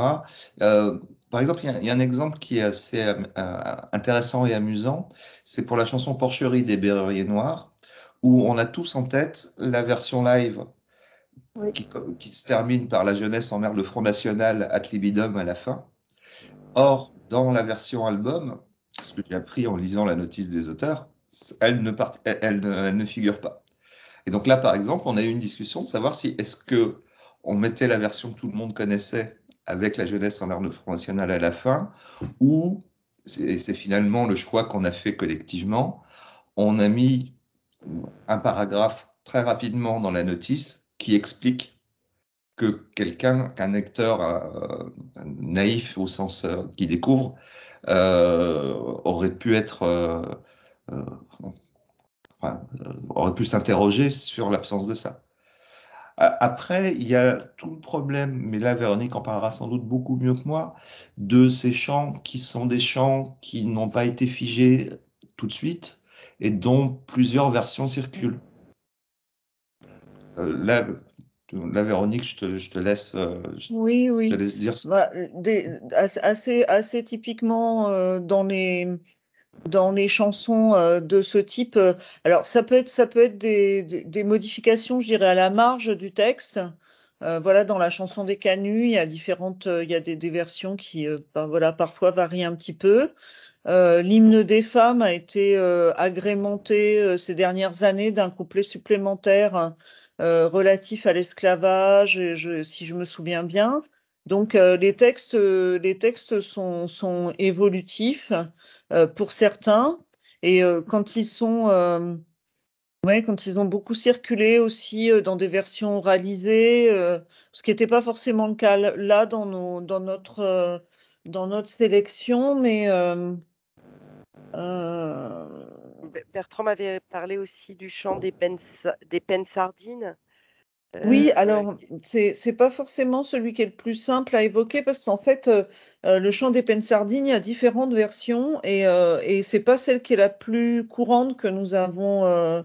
Par exemple, il y a un exemple qui est assez intéressant et amusant. C'est pour la chanson Porcherie des Berruriers Noirs, où on a tous en tête la version live Oui. qui se termine par la jeunesse envers le Front National ad libidum à la fin. Or, dans la version album, ce que j'ai appris en lisant la notice des auteurs, elle ne figure pas. Et donc là, par exemple, on a eu une discussion de savoir si est-ce que on mettait la version que tout le monde connaissait avec la jeunesse envers le Front National à la fin, ou c'est finalement le choix qu'on a fait collectivement. On a mis un paragraphe très rapidement dans la notice qui explique que qu'un lecteur naïf au sens qui découvre aurait pu être aurait pu s'interroger sur l'absence de ça. Après, il y a tout le problème, mais là, Véronique en parlera sans doute beaucoup mieux que moi, de ces chants qui sont des chants qui n'ont pas été figés tout de suite et dont plusieurs versions circulent. Là, Véronique, je te laisse, Oui, je te oui. laisse dire. Bah, assez typiquement dans les chansons de ce type. Alors, ça peut être des modifications, je dirais, à la marge du texte. Voilà, dans la chanson des Canuts, il y a il y a des versions qui, ben, voilà, parfois varient un petit peu. L'hymne des femmes a été agrémenté ces dernières années d'un couplet supplémentaire relatif à l'esclavage, si je me souviens bien. Donc les textes sont évolutifs pour certains, et quand ils ont beaucoup circulé aussi dans des versions réalisées, ce qui n'était pas forcément le cas là dans notre sélection, mais Bertrand m'avait parlé aussi du chant des pennes sardines. oui, Voilà. alors c'est pas forcément celui qui est le plus simple à évoquer parce qu'en fait le chant des pennes sardines, il y a différentes versions et c'est pas celle qui est la plus courante que nous avons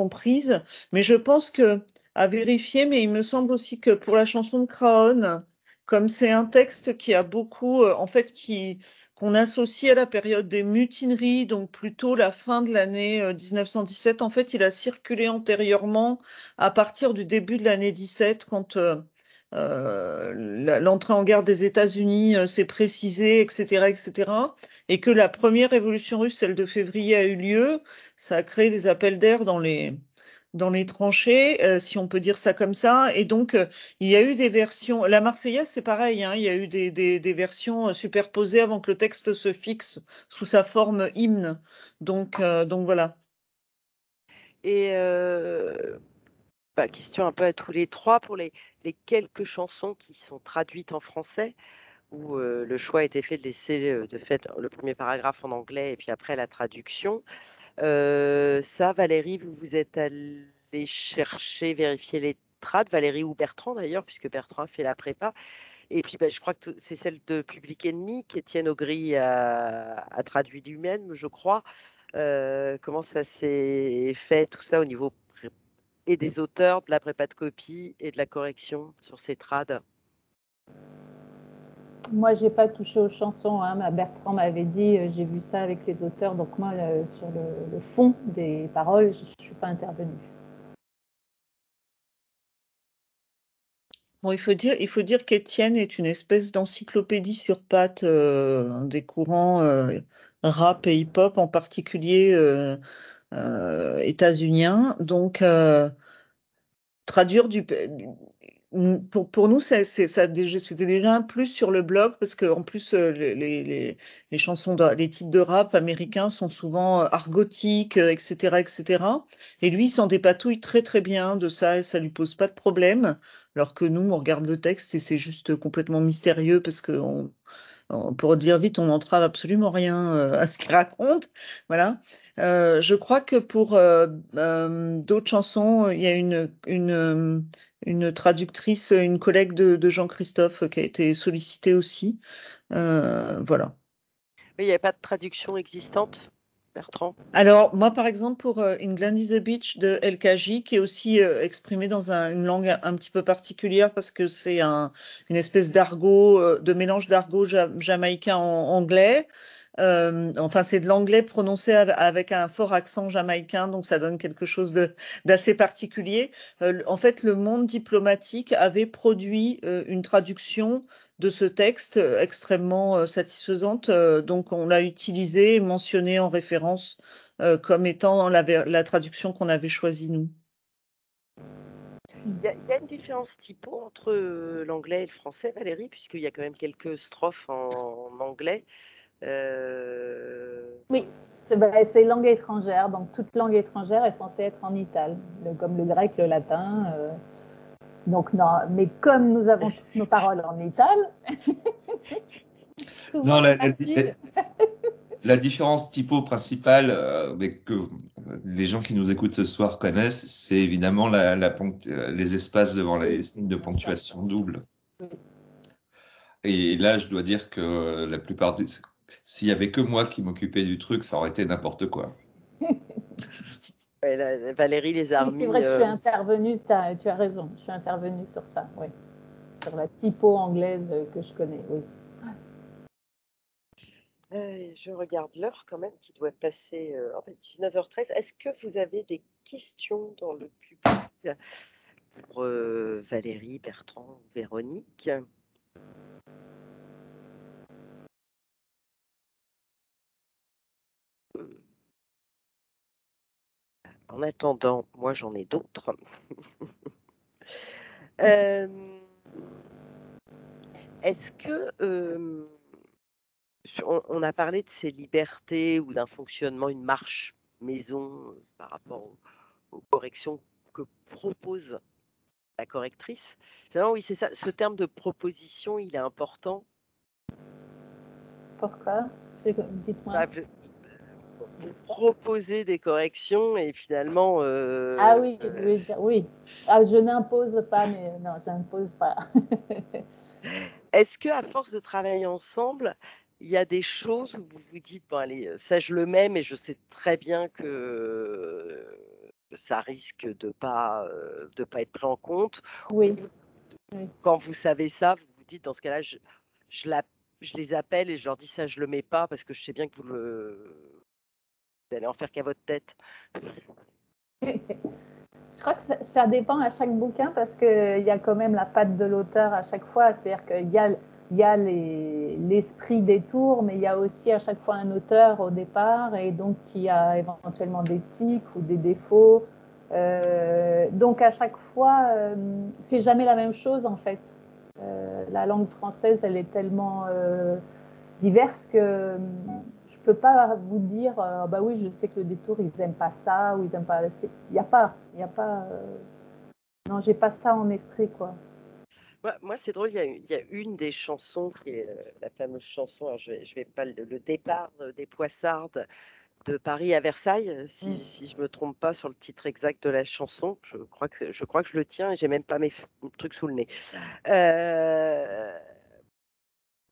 prise. Mais je pense que à vérifier, mais il me semble aussi que pour la chanson de Craonne, comme c'est un texte qui a beaucoup en fait qui qu'on associe à la période des mutineries, donc plutôt la fin de l'année 1917, en fait, il a circulé antérieurement à partir du début de l'année 17, quand l'entrée en guerre des États-Unis s'est précisée, etc., etc., et que la première révolution russe, celle de février, a eu lieu, ça a créé des appels d'air dans les tranchées, si on peut dire ça comme ça. Et donc, il y a eu des versions. La Marseillaise, c'est pareil, hein, il y a eu des versions superposées avant que le texte se fixe sous sa forme hymne. Donc voilà. Et question un peu à tous les trois pour les quelques chansons qui sont traduites en français, où le choix a été fait de laisser de fait le premier paragraphe en anglais et puis après la traduction. Ça, Valérie, vous êtes allée chercher, vérifier les trades, Valérie ou Bertrand d'ailleurs, puisque Bertrand a fait la prépa. Et puis, je crois que c'est celle de Public Enemy qu'Étienne Augry a traduit lui-même, je crois. Comment ça s'est fait, tout ça, au niveau et des auteurs, de la prépa de copie et de la correction sur ces trades? Moi, j'ai pas touché aux chansons, hein. Bertrand m'avait dit, j'ai vu ça avec les auteurs, donc moi, sur le fond des paroles, je ne suis pas intervenue. Bon, il faut dire qu'Étienne est une espèce d'encyclopédie sur pattes des courants rap et hip-hop, en particulier états-uniens. Donc, traduire pour nous, c'était déjà un plus sur le blog parce qu'en plus, les chansons, les titres de rap américains sont souvent argotiques, etc., etc. Et lui, il s'en dépatouille très, très bien de ça et ça lui pose pas de problème. Alors que nous, on regarde le texte et c'est juste complètement mystérieux parce que pour dire vite, on n'entrave absolument rien à ce qu'il raconte. Voilà. Je crois que pour d'autres chansons, il y a une traductrice, une collègue de Jean-Christophe qui a été sollicitée aussi. Voilà. Oui, il n'y avait pas de traduction existante, Bertrand? Alors, moi, par exemple, pour England is the Beach de LKJ, qui est aussi exprimé dans une langue un petit peu particulière parce que c'est une espèce d'argot, de mélange d'argot jamaïcain en anglais. Enfin, c'est de l'anglais prononcé avec un fort accent jamaïcain, donc ça donne quelque chose d'assez particulier. En fait, le monde diplomatique avait produit une traduction de ce texte extrêmement satisfaisante, donc on l'a utilisé et mentionné en référence comme étant la traduction qu'on avait choisie nous. Il y a une différence typo entre l'anglais et le français, Valérie, puisqu'il y a quand même quelques strophes en anglais. Oui, c'est langue étrangère, donc toute langue étrangère est censée être en ital, comme le grec, le latin. Donc non, mais comme nous avons toutes nos paroles en ital, Non, souvent c'est facile. la différence typo principale mais que les gens qui nous écoutent ce soir connaissent, c'est évidemment les espaces devant les signes de ponctuation double. Et là, je dois dire que la plupart s'il y avait que moi qui m'occupais du truc, ça aurait été n'importe quoi. Ouais, Valérie les a Oui, remis. c'est vrai que je suis intervenue, tu as raison, je suis intervenue sur ça, oui. Sur la typo anglaise que je connais, oui. Je regarde l'heure quand même qui doit passer 19h13. Est-ce que vous avez des questions dans le public pour Valérie, Bertrand, Véronique? En attendant, moi j'en ai d'autres. Est-ce que on a parlé de ces libertés ou d'un fonctionnement, une marche maison par rapport aux corrections que propose la correctrice? Finalement, oui, c'est ça. Ce terme de proposition, il est important. Pourquoi? Dites-moi. Bah, vous proposez des corrections et finalement. Ah oui, vous voulez dire, oui. Ah, je n'impose pas, mais non, je n'impose pas. Est-ce que à force de travailler ensemble, il y a des choses où vous vous dites, bon allez, ça je le mets, mais je sais très bien que ça risque de pas être pris en compte. Oui. Oui. Quand vous savez ça, vous vous dites, dans ce cas-là, je les appelle et je leur dis ça, je le mets pas parce que je sais bien que vous allez en faire qu'à votre tête. Je crois que ça dépend à chaque bouquin parce qu'il y a quand même la patte de l'auteur à chaque fois. C'est-à-dire qu'il y a l'esprit des tours, mais il y a aussi à chaque fois un auteur au départ et donc qui a éventuellement des tics ou des défauts. Donc à chaque fois, c'est jamais la même chose en fait. La langue française, elle est tellement diverse que je peux pas vous dire bah oui, je sais que le détour ils aiment pas ça ou ils aiment pas. Il y a pas non, j'ai pas ça en esprit quoi. Moi, c'est drôle, il y a une des chansons qui est la fameuse chanson, alors je vais pas le départ des Poissardes de Paris à Versailles, si je me trompe pas sur le titre exact de la chanson. Je crois que je le tiens et j'ai même pas mes trucs sous le nez.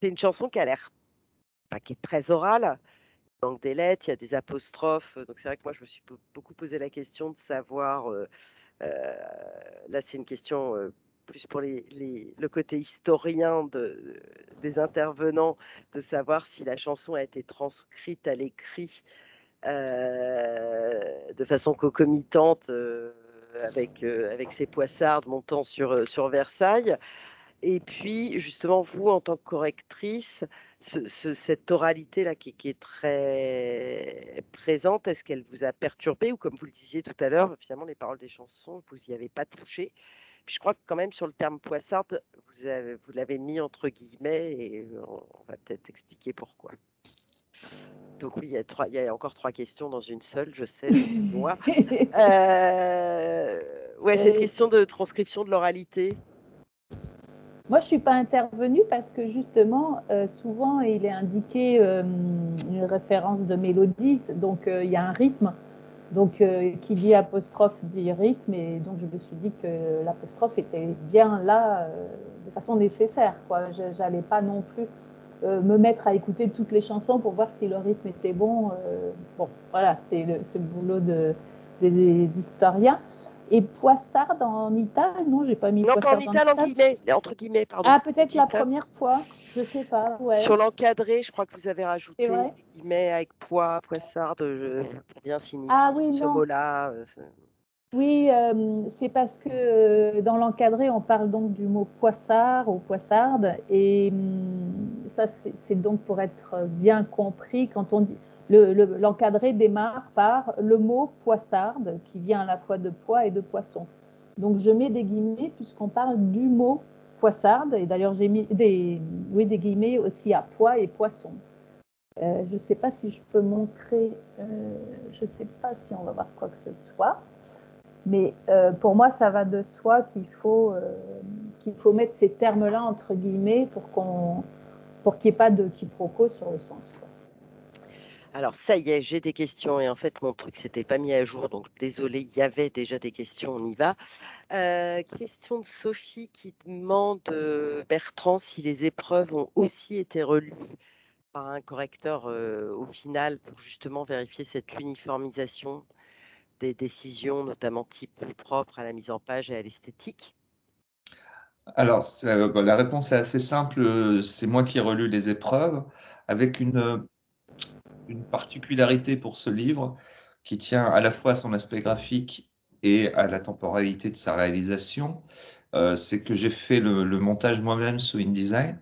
C'est une chanson qui a l'air, enfin, qui est très orale. Donc des lettres, il y a des apostrophes. Donc c'est vrai que moi, je me suis beaucoup posé la question de savoir. Là, c'est une question plus pour le côté historien des intervenants, de savoir si la chanson a été transcrite à l'écrit de façon concomitante avec ces poissardes montant sur Versailles. Et puis, justement, vous, en tant que correctrice, cette oralité-là qui est très présente, est-ce qu'elle vous a perturbé ou comme vous le disiez tout à l'heure, finalement, les paroles des chansons, vous n'y avez pas touché Puis je crois que quand même sur le terme poissarde, vous l'avez mis entre guillemets et on va peut-être expliquer pourquoi. Donc oui, il y a encore 3 questions dans une seule, je sais, je suis noire. Ouais, c'est une question de transcription de l'oralité. Moi, je ne suis pas intervenue parce que justement, souvent, il est indiqué une référence de mélodie, donc il y a un rythme. Donc, qui dit apostrophe dit rythme, et donc je me suis dit que l'apostrophe était bien là de façon nécessaire, quoi. Je n'allais pas non plus me mettre à écouter toutes les chansons pour voir si le rythme était bon. Bon, voilà, c'est le boulot des historiens. Et poissarde en ital, non, j'ai pas mis Non, pas en poissarde ital, en guillemets, entre guillemets, pardon. Ah, peut-être la première fois, je sais pas, ouais. Sur l'encadré, je crois que vous avez C'est rajouté vrai. des guillemets avec poissarde, pour bien signifier Ah oui, ce non. mot-là. Oui, c'est parce que dans l'encadré, on parle donc du mot poissard ou poissarde, et ça, c'est donc pour être bien compris quand on dit. L'encadré démarre par le mot poissarde, qui vient à la fois de pois et de poisson. Donc je mets des guillemets puisqu'on parle du mot poissarde, et d'ailleurs j'ai mis des guillemets aussi à pois et poisson. Je ne sais pas si je peux montrer, je ne sais pas si on va voir quoi que ce soit. Mais pour moi, ça va de soi qu'il faut mettre ces termes-là entre guillemets pour qu'il n'y ait pas de quiproquo sur le sens, quoi. Alors ça y est, j'ai des questions et en fait mon truc s'était pas mis à jour, donc désolé, il y avait déjà des questions, on y va. Question de Sophie qui demande Bertrand si les épreuves ont aussi été relues par un correcteur au final pour justement vérifier cette uniformisation des décisions, notamment type plus propre à la mise en page et à l'esthétique. Alors, la réponse est assez simple. C'est moi qui ai relu les épreuves avec une particularité pour ce livre qui tient à la fois à son aspect graphique et à la temporalité de sa réalisation. C'est que j'ai fait le montage moi-même sous InDesign.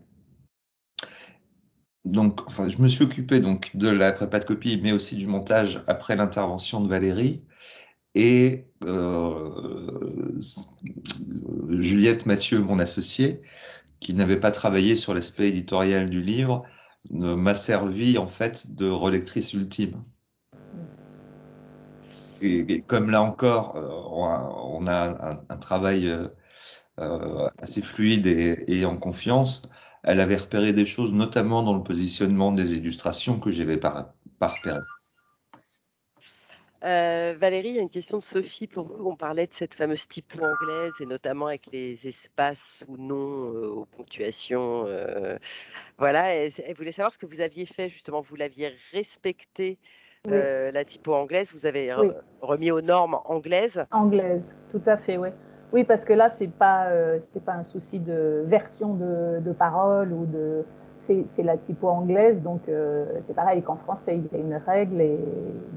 Donc, enfin, je me suis occupé donc de la prépa de copie, mais aussi du montage après l'intervention de Valérie. Et Juliette Mathieu, mon associée, qui n'avait pas travaillé sur l'aspect éditorial du livre, m'a servi en fait de relectrice ultime. Et comme là encore, on a un travail assez fluide et en confiance, elle avait repéré des choses, notamment dans le positionnement des illustrations que j'avais pas repérées. Valérie, il y a une question de Sophie pour vous. On parlait de cette fameuse typo anglaise et notamment avec les espaces ou non aux ponctuations. Voilà, elle voulait savoir ce que vous aviez fait justement. Vous l'aviez respecté, Oui. la typo anglaise. Vous avez Oui. remis aux normes anglaises. Anglaise, tout à fait, oui. Oui, parce que là, c'est pas un souci de version de parole ou de. C'est la typo anglaise, donc c'est pareil qu'en français, il y a une règle. Et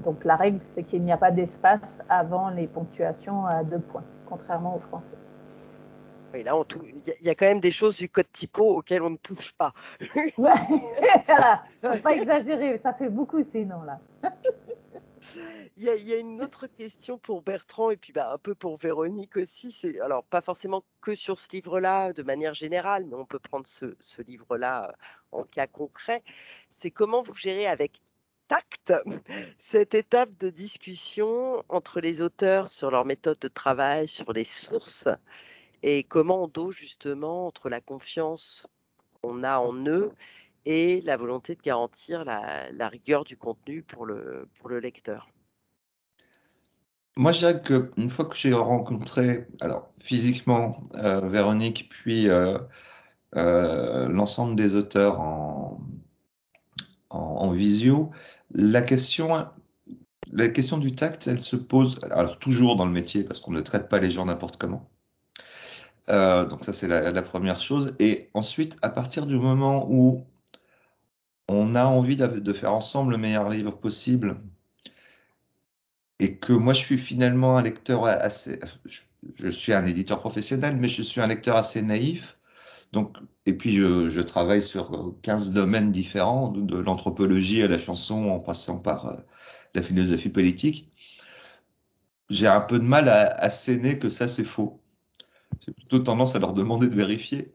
donc la règle, c'est qu'il n'y a pas d'espace avant les ponctuations à 2 points, contrairement au français. Oui, là, il y a quand même des choses du code typo auxquelles on ne touche pas. Ouais, voilà, faut pas exagérer, ça fait beaucoup sinon là. Il y a une autre question pour Bertrand et puis un peu pour Véronique aussi. C'est alors pas forcément que sur ce livre-là de manière générale, mais on peut prendre ce livre-là en cas concret. C'est comment vous gérez avec tact cette étape de discussion entre les auteurs sur leur méthode de travail, sur les sources, et comment on dose justement entre la confiance qu'on a en eux et la volonté de garantir la rigueur du contenu pour le lecteur. Moi, je dirais qu'une fois que j'ai rencontré, alors physiquement, Véronique, puis l'ensemble des auteurs en visio, la question du tact, elle se pose, alors toujours dans le métier, parce qu'on ne traite pas les gens n'importe comment. Donc ça, c'est la première chose. Et ensuite, à partir du moment où on a envie de faire ensemble le meilleur livre possible, et que moi, je suis finalement un lecteur assez... Je suis un éditeur professionnel, mais je suis un lecteur assez naïf. Donc, et puis, je travaille sur 15 domaines différents, de l'anthropologie à la chanson, en passant par la philosophie politique. J'ai un peu de mal à asséner que ça, c'est faux. J'ai plutôt tendance à leur demander de vérifier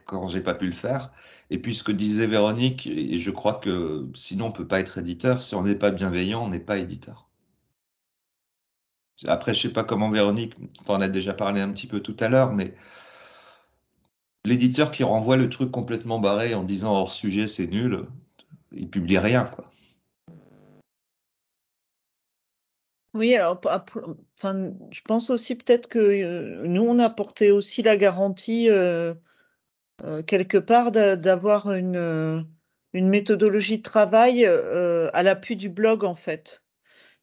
quand j'ai pas pu le faire. Et puis ce que disait Véronique, et je crois que sinon on peut pas être éditeur, si on n'est pas bienveillant, on n'est pas éditeur. Après, je sais pas comment Véronique, tu en as déjà parlé un petit peu tout à l'heure, mais l'éditeur qui renvoie le truc complètement barré en disant hors sujet, c'est nul, il publie rien, quoi. Oui, alors, enfin, je pense aussi peut-être que nous, on a apporté aussi la garantie quelque part d'avoir une méthodologie de travail à l'appui du blog, en fait.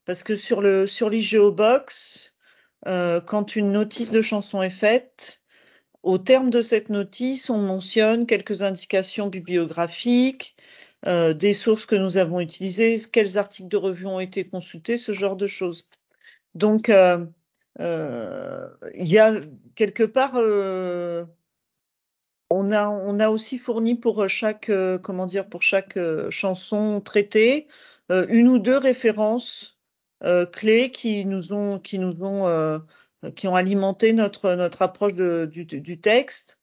Parce que sur l'IGEObox, quand une notice de chanson est faite, au terme de cette notice, on mentionne quelques indications bibliographiques, des sources que nous avons utilisées, quels articles de revue ont été consultés, ce genre de choses. Donc, il y a quelque part, on a aussi fourni pour chaque, comment dire, pour chaque chanson traitée, une ou deux références clés qui ont alimenté notre approche du texte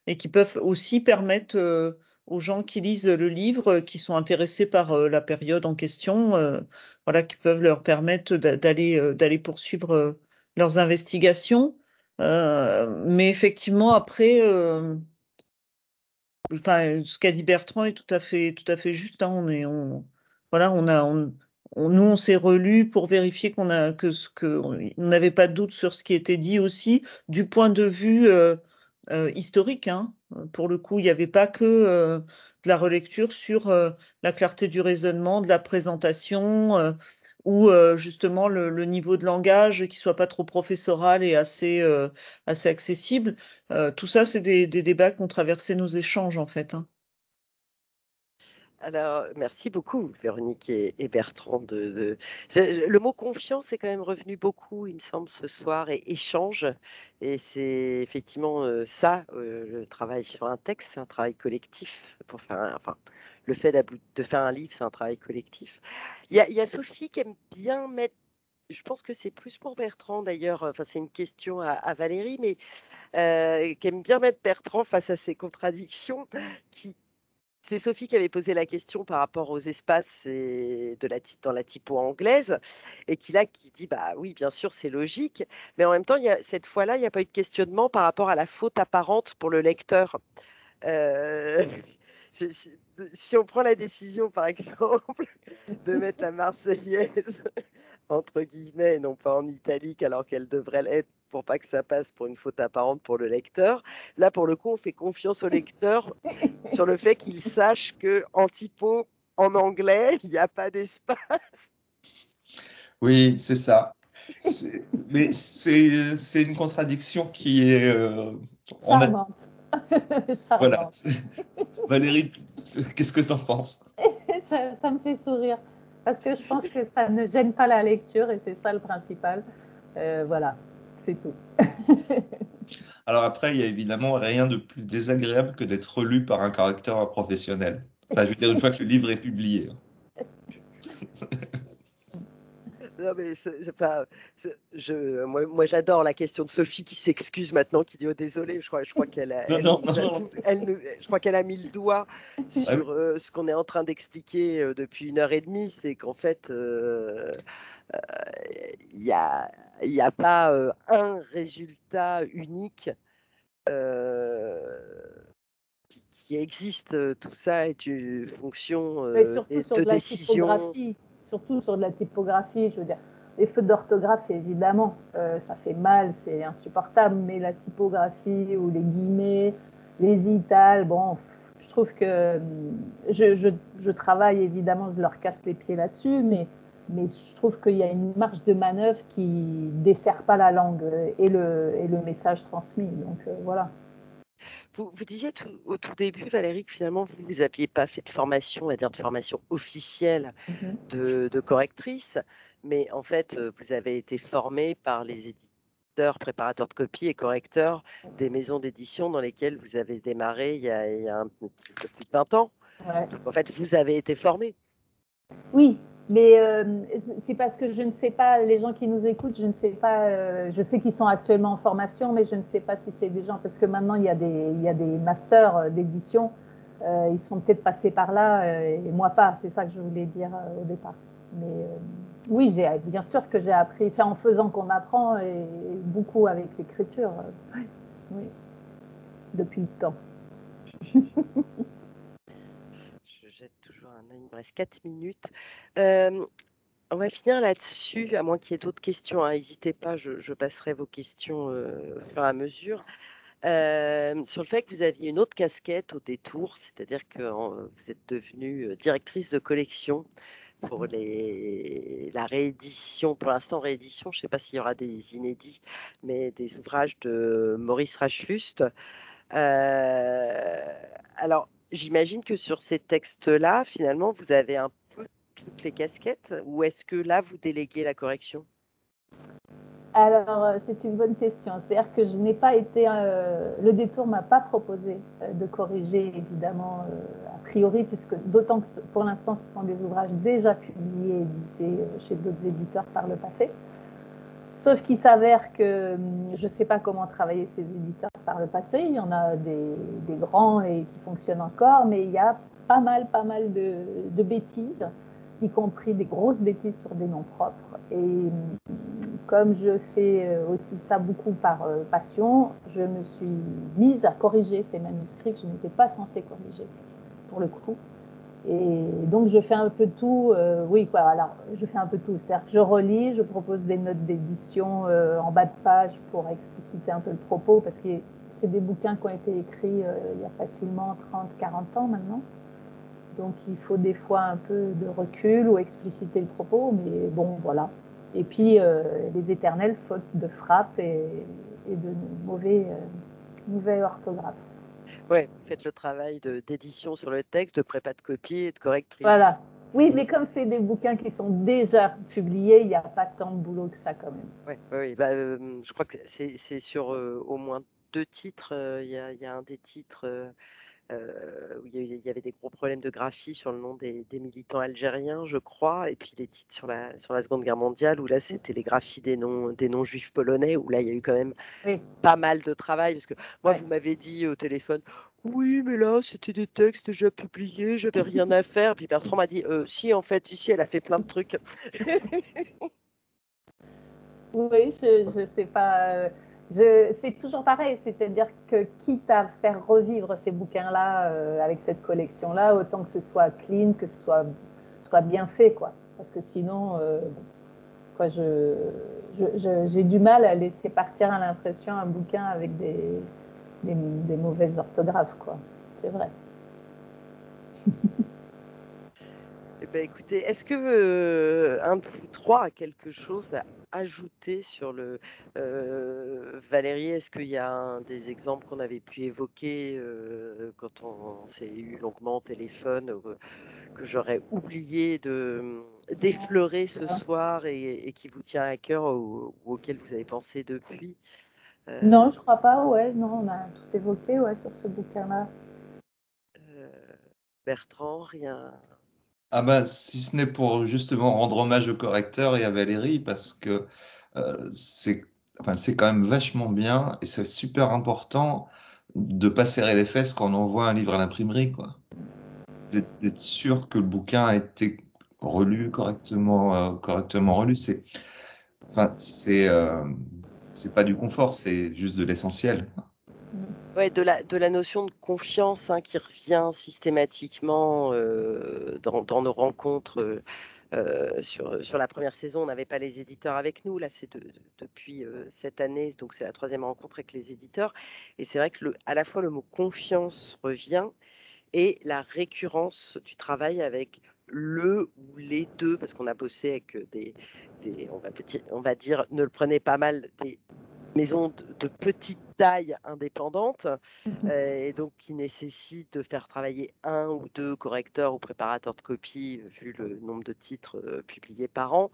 et qui peuvent aussi permettre aux gens qui lisent le livre, qui sont intéressés par la période en question, voilà, qui peuvent leur permettre d'aller poursuivre leurs investigations. Mais effectivement, après, enfin, ce qu'a dit Bertrand est tout à fait juste, hein. Voilà, nous, on s'est relus pour vérifier qu'on n'avait pas de doute sur ce qui était dit aussi du point de vue historique, hein. Pour le coup, il n'y avait pas que de la relecture sur la clarté du raisonnement, de la présentation, ou justement le niveau de langage qui soit pas trop professoral et assez accessible. Tout ça, c'est des débats qui ont traversé nos échanges, en fait, hein. Alors, merci beaucoup, Véronique et Bertrand. Le mot confiance est quand même revenu beaucoup, il me semble, ce soir, et échange. Et c'est effectivement ça, le travail sur un texte, c'est un travail collectif. Enfin, le fait de faire un livre, c'est un travail collectif. Il y a Sophie qui aime bien mettre, je pense que c'est plus pour Bertrand d'ailleurs, enfin, c'est une question à Valérie, mais qui aime bien mettre Bertrand face à ses contradictions, qui c'est Sophie qui avait posé la question par rapport aux espaces dans la typo anglaise et qui dit bah oui, bien sûr, c'est logique, mais en même temps, cette fois-là, il n'y a pas eu de questionnement par rapport à la faute apparente pour le lecteur. Euh, si on prend la décision, par exemple, de mettre la Marseillaise entre guillemets, non pas en italique, alors qu'elle devrait l'être pour pas que ça passe pour une faute apparente pour le lecteur. Là, pour le coup, on fait confiance au lecteur sur le fait qu'il sache que en typo en anglais, il n'y a pas d'espace. Oui, c'est ça. Mais c'est une contradiction qui est... Charmante. Voilà. Charmante. Valérie, qu'est-ce que tu en penses? Ça me fait sourire parce que je pense que ça ne gêne pas la lecture et c'est ça le principal. Voilà, c'est tout. Alors après, il y a évidemment rien de plus désagréable que d'être lu par un correcteur professionnel. Enfin, je veux dire, une fois que le livre est publié. Non, mais moi, j'adore la question de Sophie qui s'excuse maintenant, qui dit oh désolé, je crois qu'elle a, Non, elle non, nous a non, tout- c'est- je crois qu'elle a mis le doigt Ah oui. sur ce qu'on est en train d'expliquer depuis 1 heure et demie, c'est qu'en fait il n'y a, il y a pas un résultat unique euh, qui existe. Tout ça est une fonction Mais surtout sur de de la décision. typographie, je veux dire, les fautes d'orthographe, évidemment, ça fait mal, c'est insupportable, mais la typographie ou les guillemets, les itals, bon, je trouve que je travaille, évidemment, je leur casse les pieds là-dessus, mais je trouve qu'il y a une marge de manœuvre qui dessert pas la langue et le message transmis, donc voilà. Vous disiez au tout début, Valérie, que finalement, vous n'aviez pas fait de formation, on va dire de formation officielle Mhm. de correctrice, mais en fait, vous avez été formée par les éditeurs, préparateurs de copies et correcteurs des maisons d'édition dans lesquelles vous avez démarré il y a un peu plus de 20 ans. Ouais. Donc, en fait, vous avez été formée. Oui, Mais c'est parce que je ne sais pas, les gens qui nous écoutent, je ne sais pas, je sais qu'ils sont actuellement en formation, mais je ne sais pas si c'est des gens, parce que maintenant il y a des masters d'édition, ils sont peut-être passés par là, et moi pas, c'est ça que je voulais dire au départ. Mais oui, bien sûr que j'ai appris, c'est en faisant qu'on apprend, et beaucoup avec l'écriture, oui, depuis le temps. Je jette toujours un œil, il me reste 4 minutes. On va finir là-dessus, à moins qu'il y ait d'autres questions, hein. N'hésitez pas, je passerai vos questions au fur et à mesure. Sur le fait que vous aviez une autre casquette au détour, c'est-à-dire que vous êtes devenue directrice de collection pour la réédition, pour l'instant réédition, je ne sais pas s'il y aura des inédits, mais des ouvrages de Maurice Rachfust. Alors, j'imagine que sur ces textes-là, finalement, vous avez un peu toutes les casquettes, ou est-ce que là, vous déléguez la correction? Alors, c'est une bonne question. C'est-à-dire que je n'ai pas été. Le détour ne m'a pas proposé de corriger, évidemment, a priori, puisque d'autant que pour l'instant, ce sont des ouvrages déjà publiés, édités chez d'autres éditeurs par le passé. Sauf qu'il s'avère que je ne sais pas comment travailler ces éditeurs par le passé. Il y en a des grands et qui fonctionnent encore, mais il y a pas mal de bêtises, y compris des grosses bêtises sur des noms propres. Et comme je fais aussi ça beaucoup par passion, je me suis mise à corriger ces manuscrits que je n'étais pas censée corriger, pour le coup. Et donc, je fais un peu tout. Oui, quoi. Alors, je fais un peu tout. C'est-à-dire que je relis, je propose des notes d'édition en bas de page pour expliciter un peu le propos, parce que c'est des bouquins qui ont été écrits il y a facilement 30, 40 ans maintenant. Donc, il faut des fois un peu de recul ou expliciter le propos, mais bon, voilà. Et puis, les éternelles fautes de frappe et de mauvais orthographe. Ouais, vous faites le travail d'édition sur le texte, de prépa de copie et de correctrice. Voilà. Oui, mais comme c'est des bouquins qui sont déjà publiés, il n'y a pas tant de boulot que ça quand même. Oui. Bah, je crois que c'est sur au moins 2 titres. Il y a un des titres où il y avait des gros problèmes de graphie sur le nom des militants algériens, je crois, et puis les titres sur la Seconde Guerre mondiale, où là c'était les graphies des noms juifs polonais, où là il y a eu quand même pas mal de travail, parce que moi vous m'avez dit au téléphone, oui mais là c'était des textes déjà publiés, j'avais rien à faire, puis Bertrand m'a dit, si en fait ici elle a fait plein de trucs. Oui, je sais pas. C'est toujours pareil, c'est-à-dire que quitte à faire revivre ces bouquins-là avec cette collection-là, autant que ce soit clean, que ce soit bien fait, quoi. Parce que sinon, quoi, j'ai du mal à laisser partir à l'impression un bouquin avec des mauvaises orthographes, quoi. C'est vrai. Eh ben, écoutez, est-ce que un de vous trois a quelque chose à ajouter sur le Valérie, est-ce qu'il y a des exemples qu'on avait pu évoquer quand on s'est eu longuement au téléphone, que j'aurais oublié d'effleurer ce soir et qui vous tient à cœur ou auquel vous avez pensé depuis? Non, je crois pas, ouais. Non, on a tout évoqué, ouais, sur ce bouquin-là. Bertrand, rien. Ah bah, si ce n'est pour justement rendre hommage au correcteur et à Valérie, parce que c'est quand même vachement bien et c'est super important de pas serrer les fesses quand on envoie un livre à l'imprimerie, quoi. D'être sûr que le bouquin a été relu correctement relu. C'est pas du confort, c'est juste de l'essentiel. Ouais, de la notion de confiance, hein, qui revient systématiquement dans nos rencontres. Sur la première saison, on n'avait pas les éditeurs avec nous. Là, c'est depuis cette année, donc c'est la troisième rencontre avec les éditeurs. Et c'est vrai que à la fois le mot confiance revient et la récurrence du travail avec le ou les deux, parce qu'on a bossé avec on va dire, ne le prenez pas mal, des maisons de petite taille indépendante, et donc qui nécessitent de faire travailler un ou deux correcteurs ou préparateurs de copie, vu le nombre de titres publiés par an,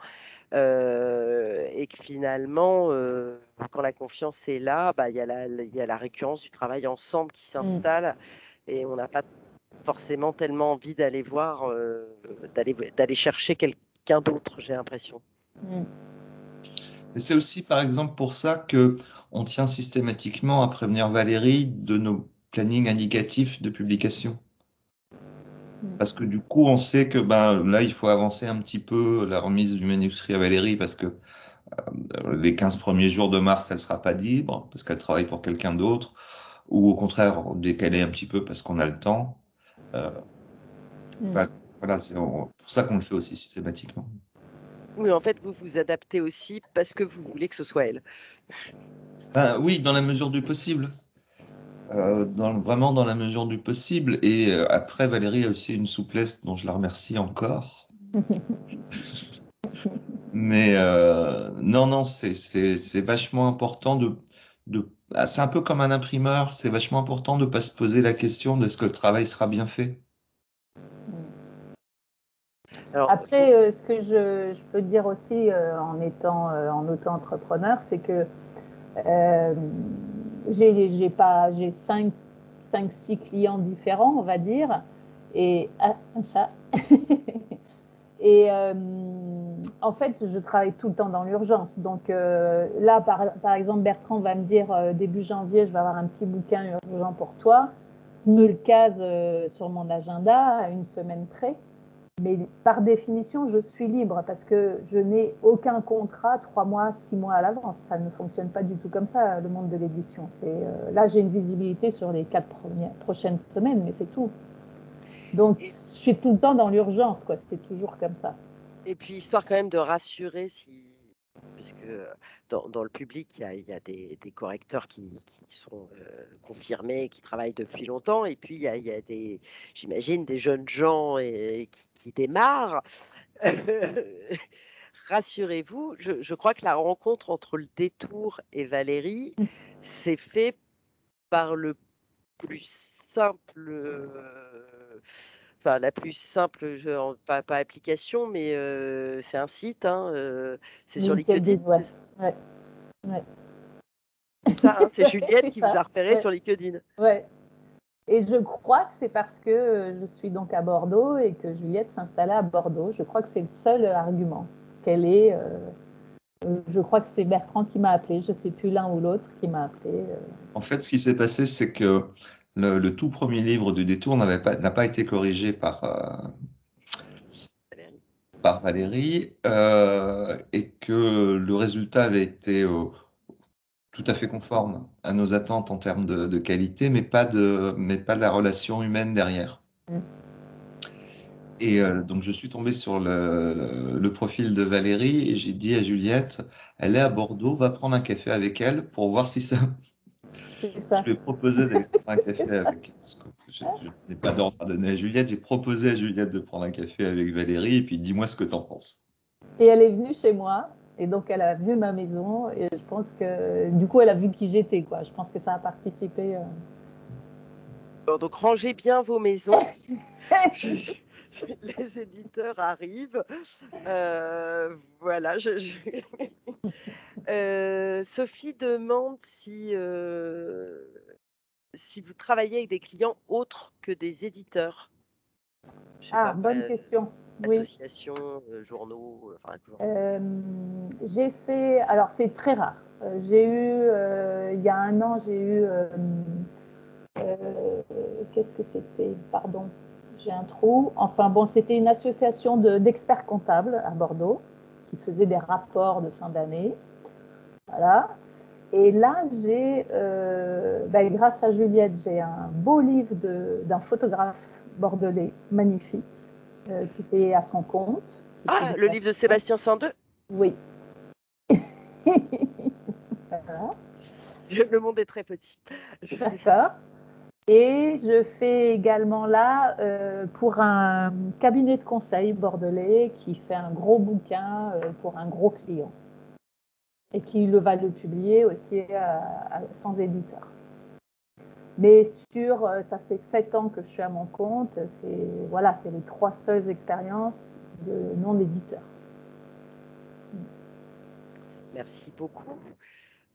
et que finalement, quand la confiance est là, bah, il y a la récurrence du travail ensemble qui s'installe, et on n'a pas forcément tellement envie d'aller voir, d'aller chercher qu'un d'autre, j'ai l'impression. Et c'est aussi, par exemple, pour ça que on tient systématiquement à prévenir Valérie de nos plannings indicatifs de publication. Parce que du coup, on sait que là, il faut avancer un petit peu la remise du manuscrit à Valérie parce que les 15 premiers jours de mars, elle sera pas libre parce qu'elle travaille pour quelqu'un d'autre, ou au contraire, décaler un petit peu parce qu'on a le temps. Voilà, c'est pour ça qu'on le fait aussi systématiquement. Oui, en fait, vous vous adaptez aussi parce que vous voulez que ce soit elle. Oui, dans la mesure du possible. Vraiment dans la mesure du possible. Et après, Valérie a aussi une souplesse dont je la remercie encore. Mais non, c'est vachement important c'est un peu comme un imprimeur, c'est vachement important de ne pas se poser la question de est-ce que le travail sera bien fait. Alors, Après, ce que je peux dire aussi en étant en auto-entrepreneur, c'est que j'ai 5-6 clients différents, on va dire, et un chat. Et en fait, je travaille tout le temps dans l'urgence. Donc là, par exemple, Bertrand va me dire début janvier, je vais avoir un petit bouquin urgent pour toi. Je me le case sur mon agenda à une semaine près. Mais par définition, je suis libre parce que je n'ai aucun contrat 3 mois, 6 mois à l'avance. Ça ne fonctionne pas du tout comme ça, le monde de l'édition. Là, j'ai une visibilité sur les 4 prochaines semaines, mais c'est tout. Donc, je suis tout le temps dans l'urgence, quoi. C'est toujours comme ça. Et puis, histoire quand même de rassurer, puisque dans le public, il y a des correcteurs qui sont confirmés, qui travaillent depuis longtemps, et puis il y a j'imagine, des jeunes gens qui démarrent. Rassurez-vous, je crois que la rencontre entre le détour et Valérie s'est fait par le plus simple, enfin la plus simple, pas application, mais c'est un site, c'est sur LinkedIn. Ouais. C'est ça, c'est Juliette C'est qui ça. vous a repéré sur LinkedIn. Ouais. Et je crois que c'est parce que je suis donc à Bordeaux et que Juliette s'installait à Bordeaux. Je crois que c'est le seul argument qu'elle est. Je crois que c'est Bertrand qui m'a appelé. Je ne sais plus l'un ou l'autre qui m'a appelé. En fait, ce qui s'est passé, c'est que le tout premier livre du détour n'a pas été corrigé par Valérie et que le résultat avait été tout à fait conforme à nos attentes en termes de qualité, mais pas de la relation humaine derrière. Et donc, je suis tombé sur le profil de Valérie et j'ai dit à Juliette, elle est à Bordeaux, va prendre un café avec elle pour voir si ça... C'est ça. Je lui ai proposé d'aller prendre un café avec... Je n'ai pas d'ordre à donner à Juliette, j'ai proposé à Juliette de prendre un café avec Valérie et puis dis-moi ce que tu en penses. Et elle est venue chez moi. Et donc, elle a vu ma maison et je pense que, du coup, elle a vu qui j'étais, quoi. Je pense que ça a participé. Donc, rangez bien vos maisons. Les éditeurs arrivent. Voilà. Sophie demande si vous travaillez avec des clients autres que des éditeurs. Bonne question. Associations, journaux, j'ai fait, alors c'est très rare. J'ai eu, il y a un an, qu'est-ce que c'était? Pardon, j'ai un trou. Enfin bon, c'était une association d'experts comptables à Bordeaux qui faisait des rapports de fin d'année. Voilà. Et là, grâce à Juliette, j'ai un beau livre d'un photographe bordelais magnifique qui fait à son compte. Le livre de Sébastien Saint-Deux? Oui. Voilà. Le monde est très petit. D'accord. Et je fais également là pour un cabinet de conseil bordelais qui fait un gros bouquin pour un gros client et qui va le publier aussi sans éditeur. Mais ça fait 7 ans que je suis à mon compte, c'est les 3 seules expériences de non-éditeur. Merci beaucoup.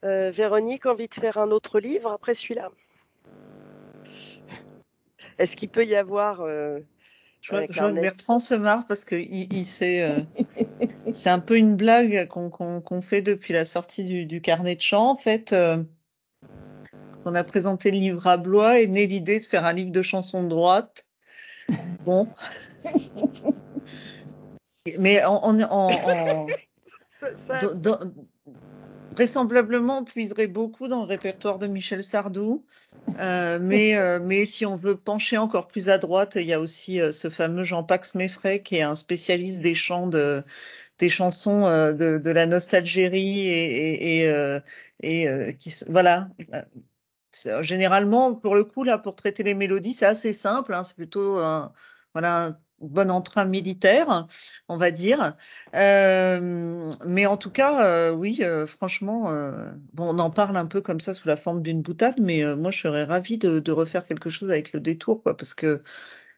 Véronique, envie de faire un autre livre après celui-là? Est-ce qu'il peut y avoir Je vois que Carnet. Bertrand se marre parce que c'est un peu une blague qu'on fait depuis la sortie du carnet de chant. En fait, on a présenté le livre à Blois et naît l'idée de faire un livre de chansons de droite. Bon. Mais vraisemblablement, on puiserait beaucoup dans le répertoire de Michel Sardou. Mais si on veut pencher encore plus à droite, il y a aussi ce fameux Jean-Pax Meffray qui est un spécialiste des chansons de la nostalgérie voilà. Généralement, pour le coup, là, pour traiter les mélodies, c'est assez simple. Hein, c'est plutôt voilà, un bon entrain militaire, on va dire. Mais en tout cas, oui, franchement, bon, on en parle un peu comme ça sous la forme d'une boutade, mais moi, je serais ravie de refaire quelque chose avec le détour, quoi, parce que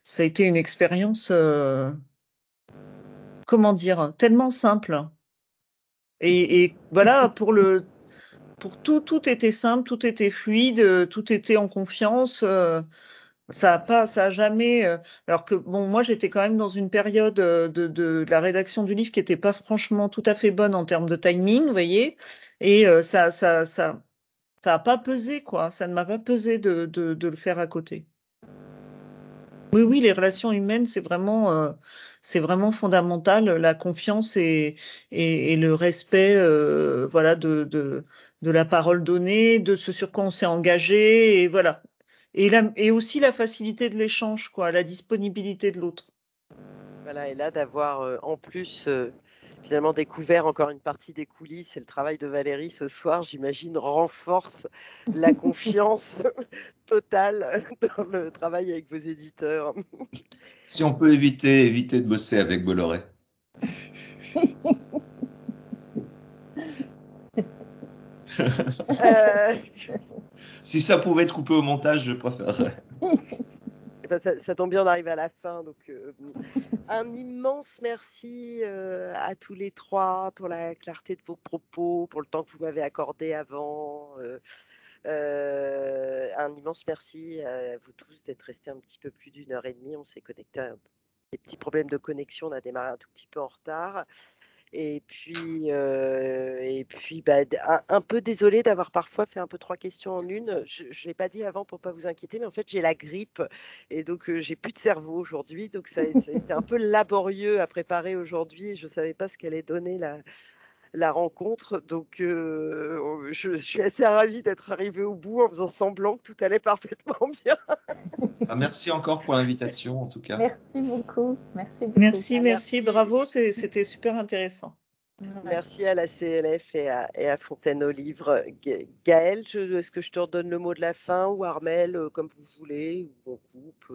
ça a été une expérience, comment dire, tellement simple. Et voilà, pour tout était simple, tout était fluide, tout était en confiance. Ça a jamais. Alors que bon, moi j'étais quand même dans une période de la rédaction du livre qui n'était pas franchement tout à fait bonne en termes de timing, vous voyez. Et ça a pas pesé quoi. Ça ne m'a pas pesé de le faire à côté. Oui, les relations humaines, c'est vraiment fondamental. La confiance et le respect, voilà, de la parole donnée, de ce sur quoi on s'est engagé, et voilà. Et aussi la facilité de l'échange, quoi, la disponibilité de l'autre. Voilà, et là d'avoir en plus finalement découvert encore une partie des coulisses et le travail de Valérie ce soir, j'imagine, renforce la confiance totale dans le travail avec vos éditeurs. Si on peut éviter de bosser avec Bolloré. Si ça pouvait être coupé au montage, je préférerais. Ça tombe bien, on arrive à la fin. Donc, un immense merci à tous les trois pour la clarté de vos propos, pour le temps que vous m'avez accordé avant. Un immense merci à vous tous d'être restés un petit peu plus d'1 h 30. On s'est connecté à des petits problèmes de connexion. On a démarré un tout petit peu en retard. Et puis, un peu désolée d'avoir parfois fait un peu 3 questions en une. Je ne l'ai pas dit avant pour ne pas vous inquiéter, mais en fait, j'ai la grippe et donc j'ai plus de cerveau aujourd'hui. Donc, ça a été un peu laborieux à préparer aujourd'hui. Je ne savais pas ce qu'allait donner la rencontre. Donc, je suis assez ravie d'être arrivée au bout en faisant semblant que tout allait parfaitement bien. Merci encore pour l'invitation, en tout cas. Merci beaucoup. Merci beaucoup. Merci, bravo, c'était super intéressant. Merci à la CLF et à Fontaine aux Livres. Gaëlle, est-ce que je te redonne le mot de la fin ou Armel, comme vous voulez, ou on coupe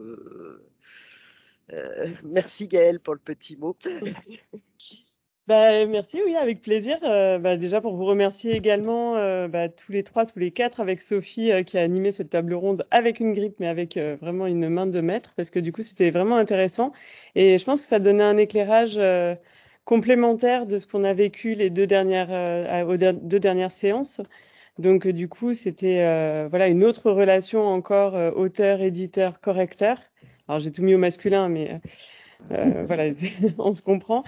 merci Gaëlle pour le petit mot. Merci, oui, avec plaisir. Déjà pour vous remercier également, tous les 3, tous les 4, avec Sophie qui a animé cette table ronde avec une grippe, mais avec vraiment une main de maître, parce que du coup c'était vraiment intéressant. Et je pense que ça donnait un éclairage complémentaire de ce qu'on a vécu les 2 dernières séances. Donc du coup c'était voilà une autre relation encore auteur, éditeur, correcteur. Alors j'ai tout mis au masculin, mais voilà, on se comprend.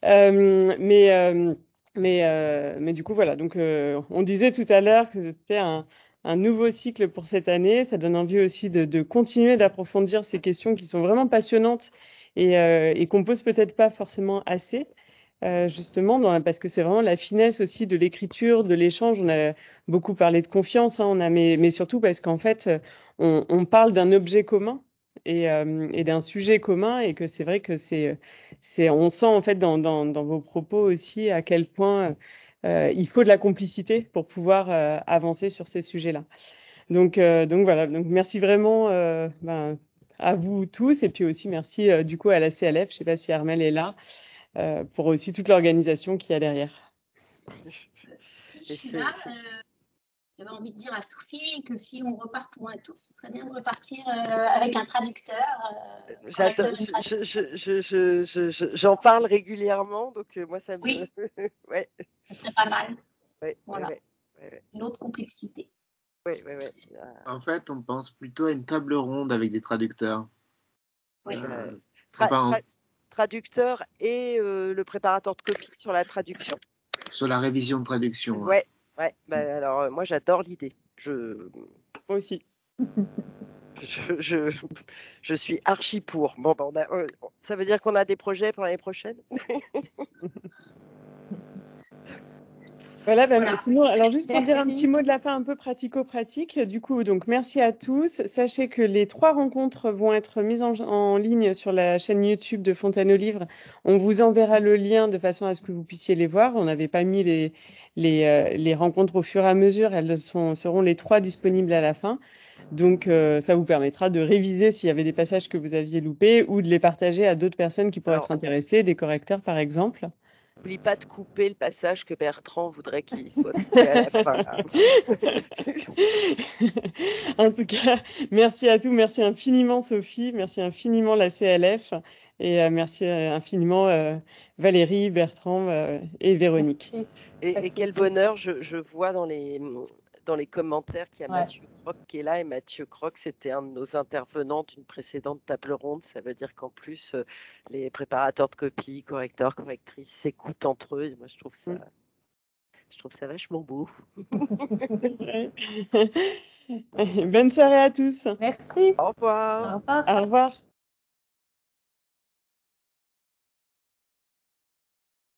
Mais du coup, voilà. Donc, on disait tout à l'heure que c'était un nouveau cycle pour cette année. Ça donne envie aussi de continuer d'approfondir ces questions qui sont vraiment passionnantes et qu'on pose peut-être pas forcément assez. Justement, parce que c'est vraiment la finesse aussi de l'écriture, de l'échange. On a beaucoup parlé de confiance, hein, mais surtout parce qu'en fait, on parle d'un objet commun et d'un sujet commun, et que c'est vrai que on sent en fait dans vos propos aussi à quel point il faut de la complicité pour pouvoir avancer sur ces sujets-là. Donc voilà, donc merci vraiment à vous tous, et puis aussi merci du coup à la CLF, je ne sais pas si Armel est là, pour aussi toute l'organisation qu'il y a derrière. Si je suis là, j'avais envie de dire à Sophie que si on repart pour un tour, ce serait bien de repartir avec un traducteur. J'en parle régulièrement, donc moi ça me. Oui. Ouais. Ça serait pas mal. Ouais, voilà. Ouais. Une autre complexité. Ouais. En fait, on pense plutôt à une table ronde avec des traducteurs. Oui. traducteur et le préparateur de copie sur la traduction. Sur la révision de traduction. Ouais. Bah, alors, moi, j'adore l'idée. Moi aussi. Je suis archi pour. Bon, bah, ça veut dire qu'on a des projets pour l'année prochaine. Voilà, sinon, alors juste pour dire un petit mot de la fin un peu pratico-pratique, du coup, donc merci à tous. Sachez que les 3 rencontres vont être mises en ligne sur la chaîne YouTube de Fontaine aux Livres. On vous enverra le lien de façon à ce que vous puissiez les voir. On n'avait pas mis les rencontres au fur et à mesure. Elles seront les 3 disponibles à la fin. Donc, ça vous permettra de réviser s'il y avait des passages que vous aviez loupés ou de les partager à d'autres personnes qui pourraient être intéressées, des correcteurs par exemple. N'oublie pas de couper le passage que Bertrand voudrait qu'il soit coupé à la fin. En tout cas, merci à tous. Merci infiniment Sophie. Merci infiniment la CLF. Et merci infiniment Valérie, Bertrand et Véronique. Et quel bonheur, je vois dans les commentaires qu'il y a Mathieu Croc qui est là. Et Mathieu Croc, c'était un de nos intervenants d'une précédente table ronde. Ça veut dire qu'en plus, les préparateurs de copies, correcteurs, correctrices s'écoutent entre eux. Et moi, je trouve ça vachement beau. Bonne soirée à tous. Merci. Au revoir. Au revoir. Au revoir.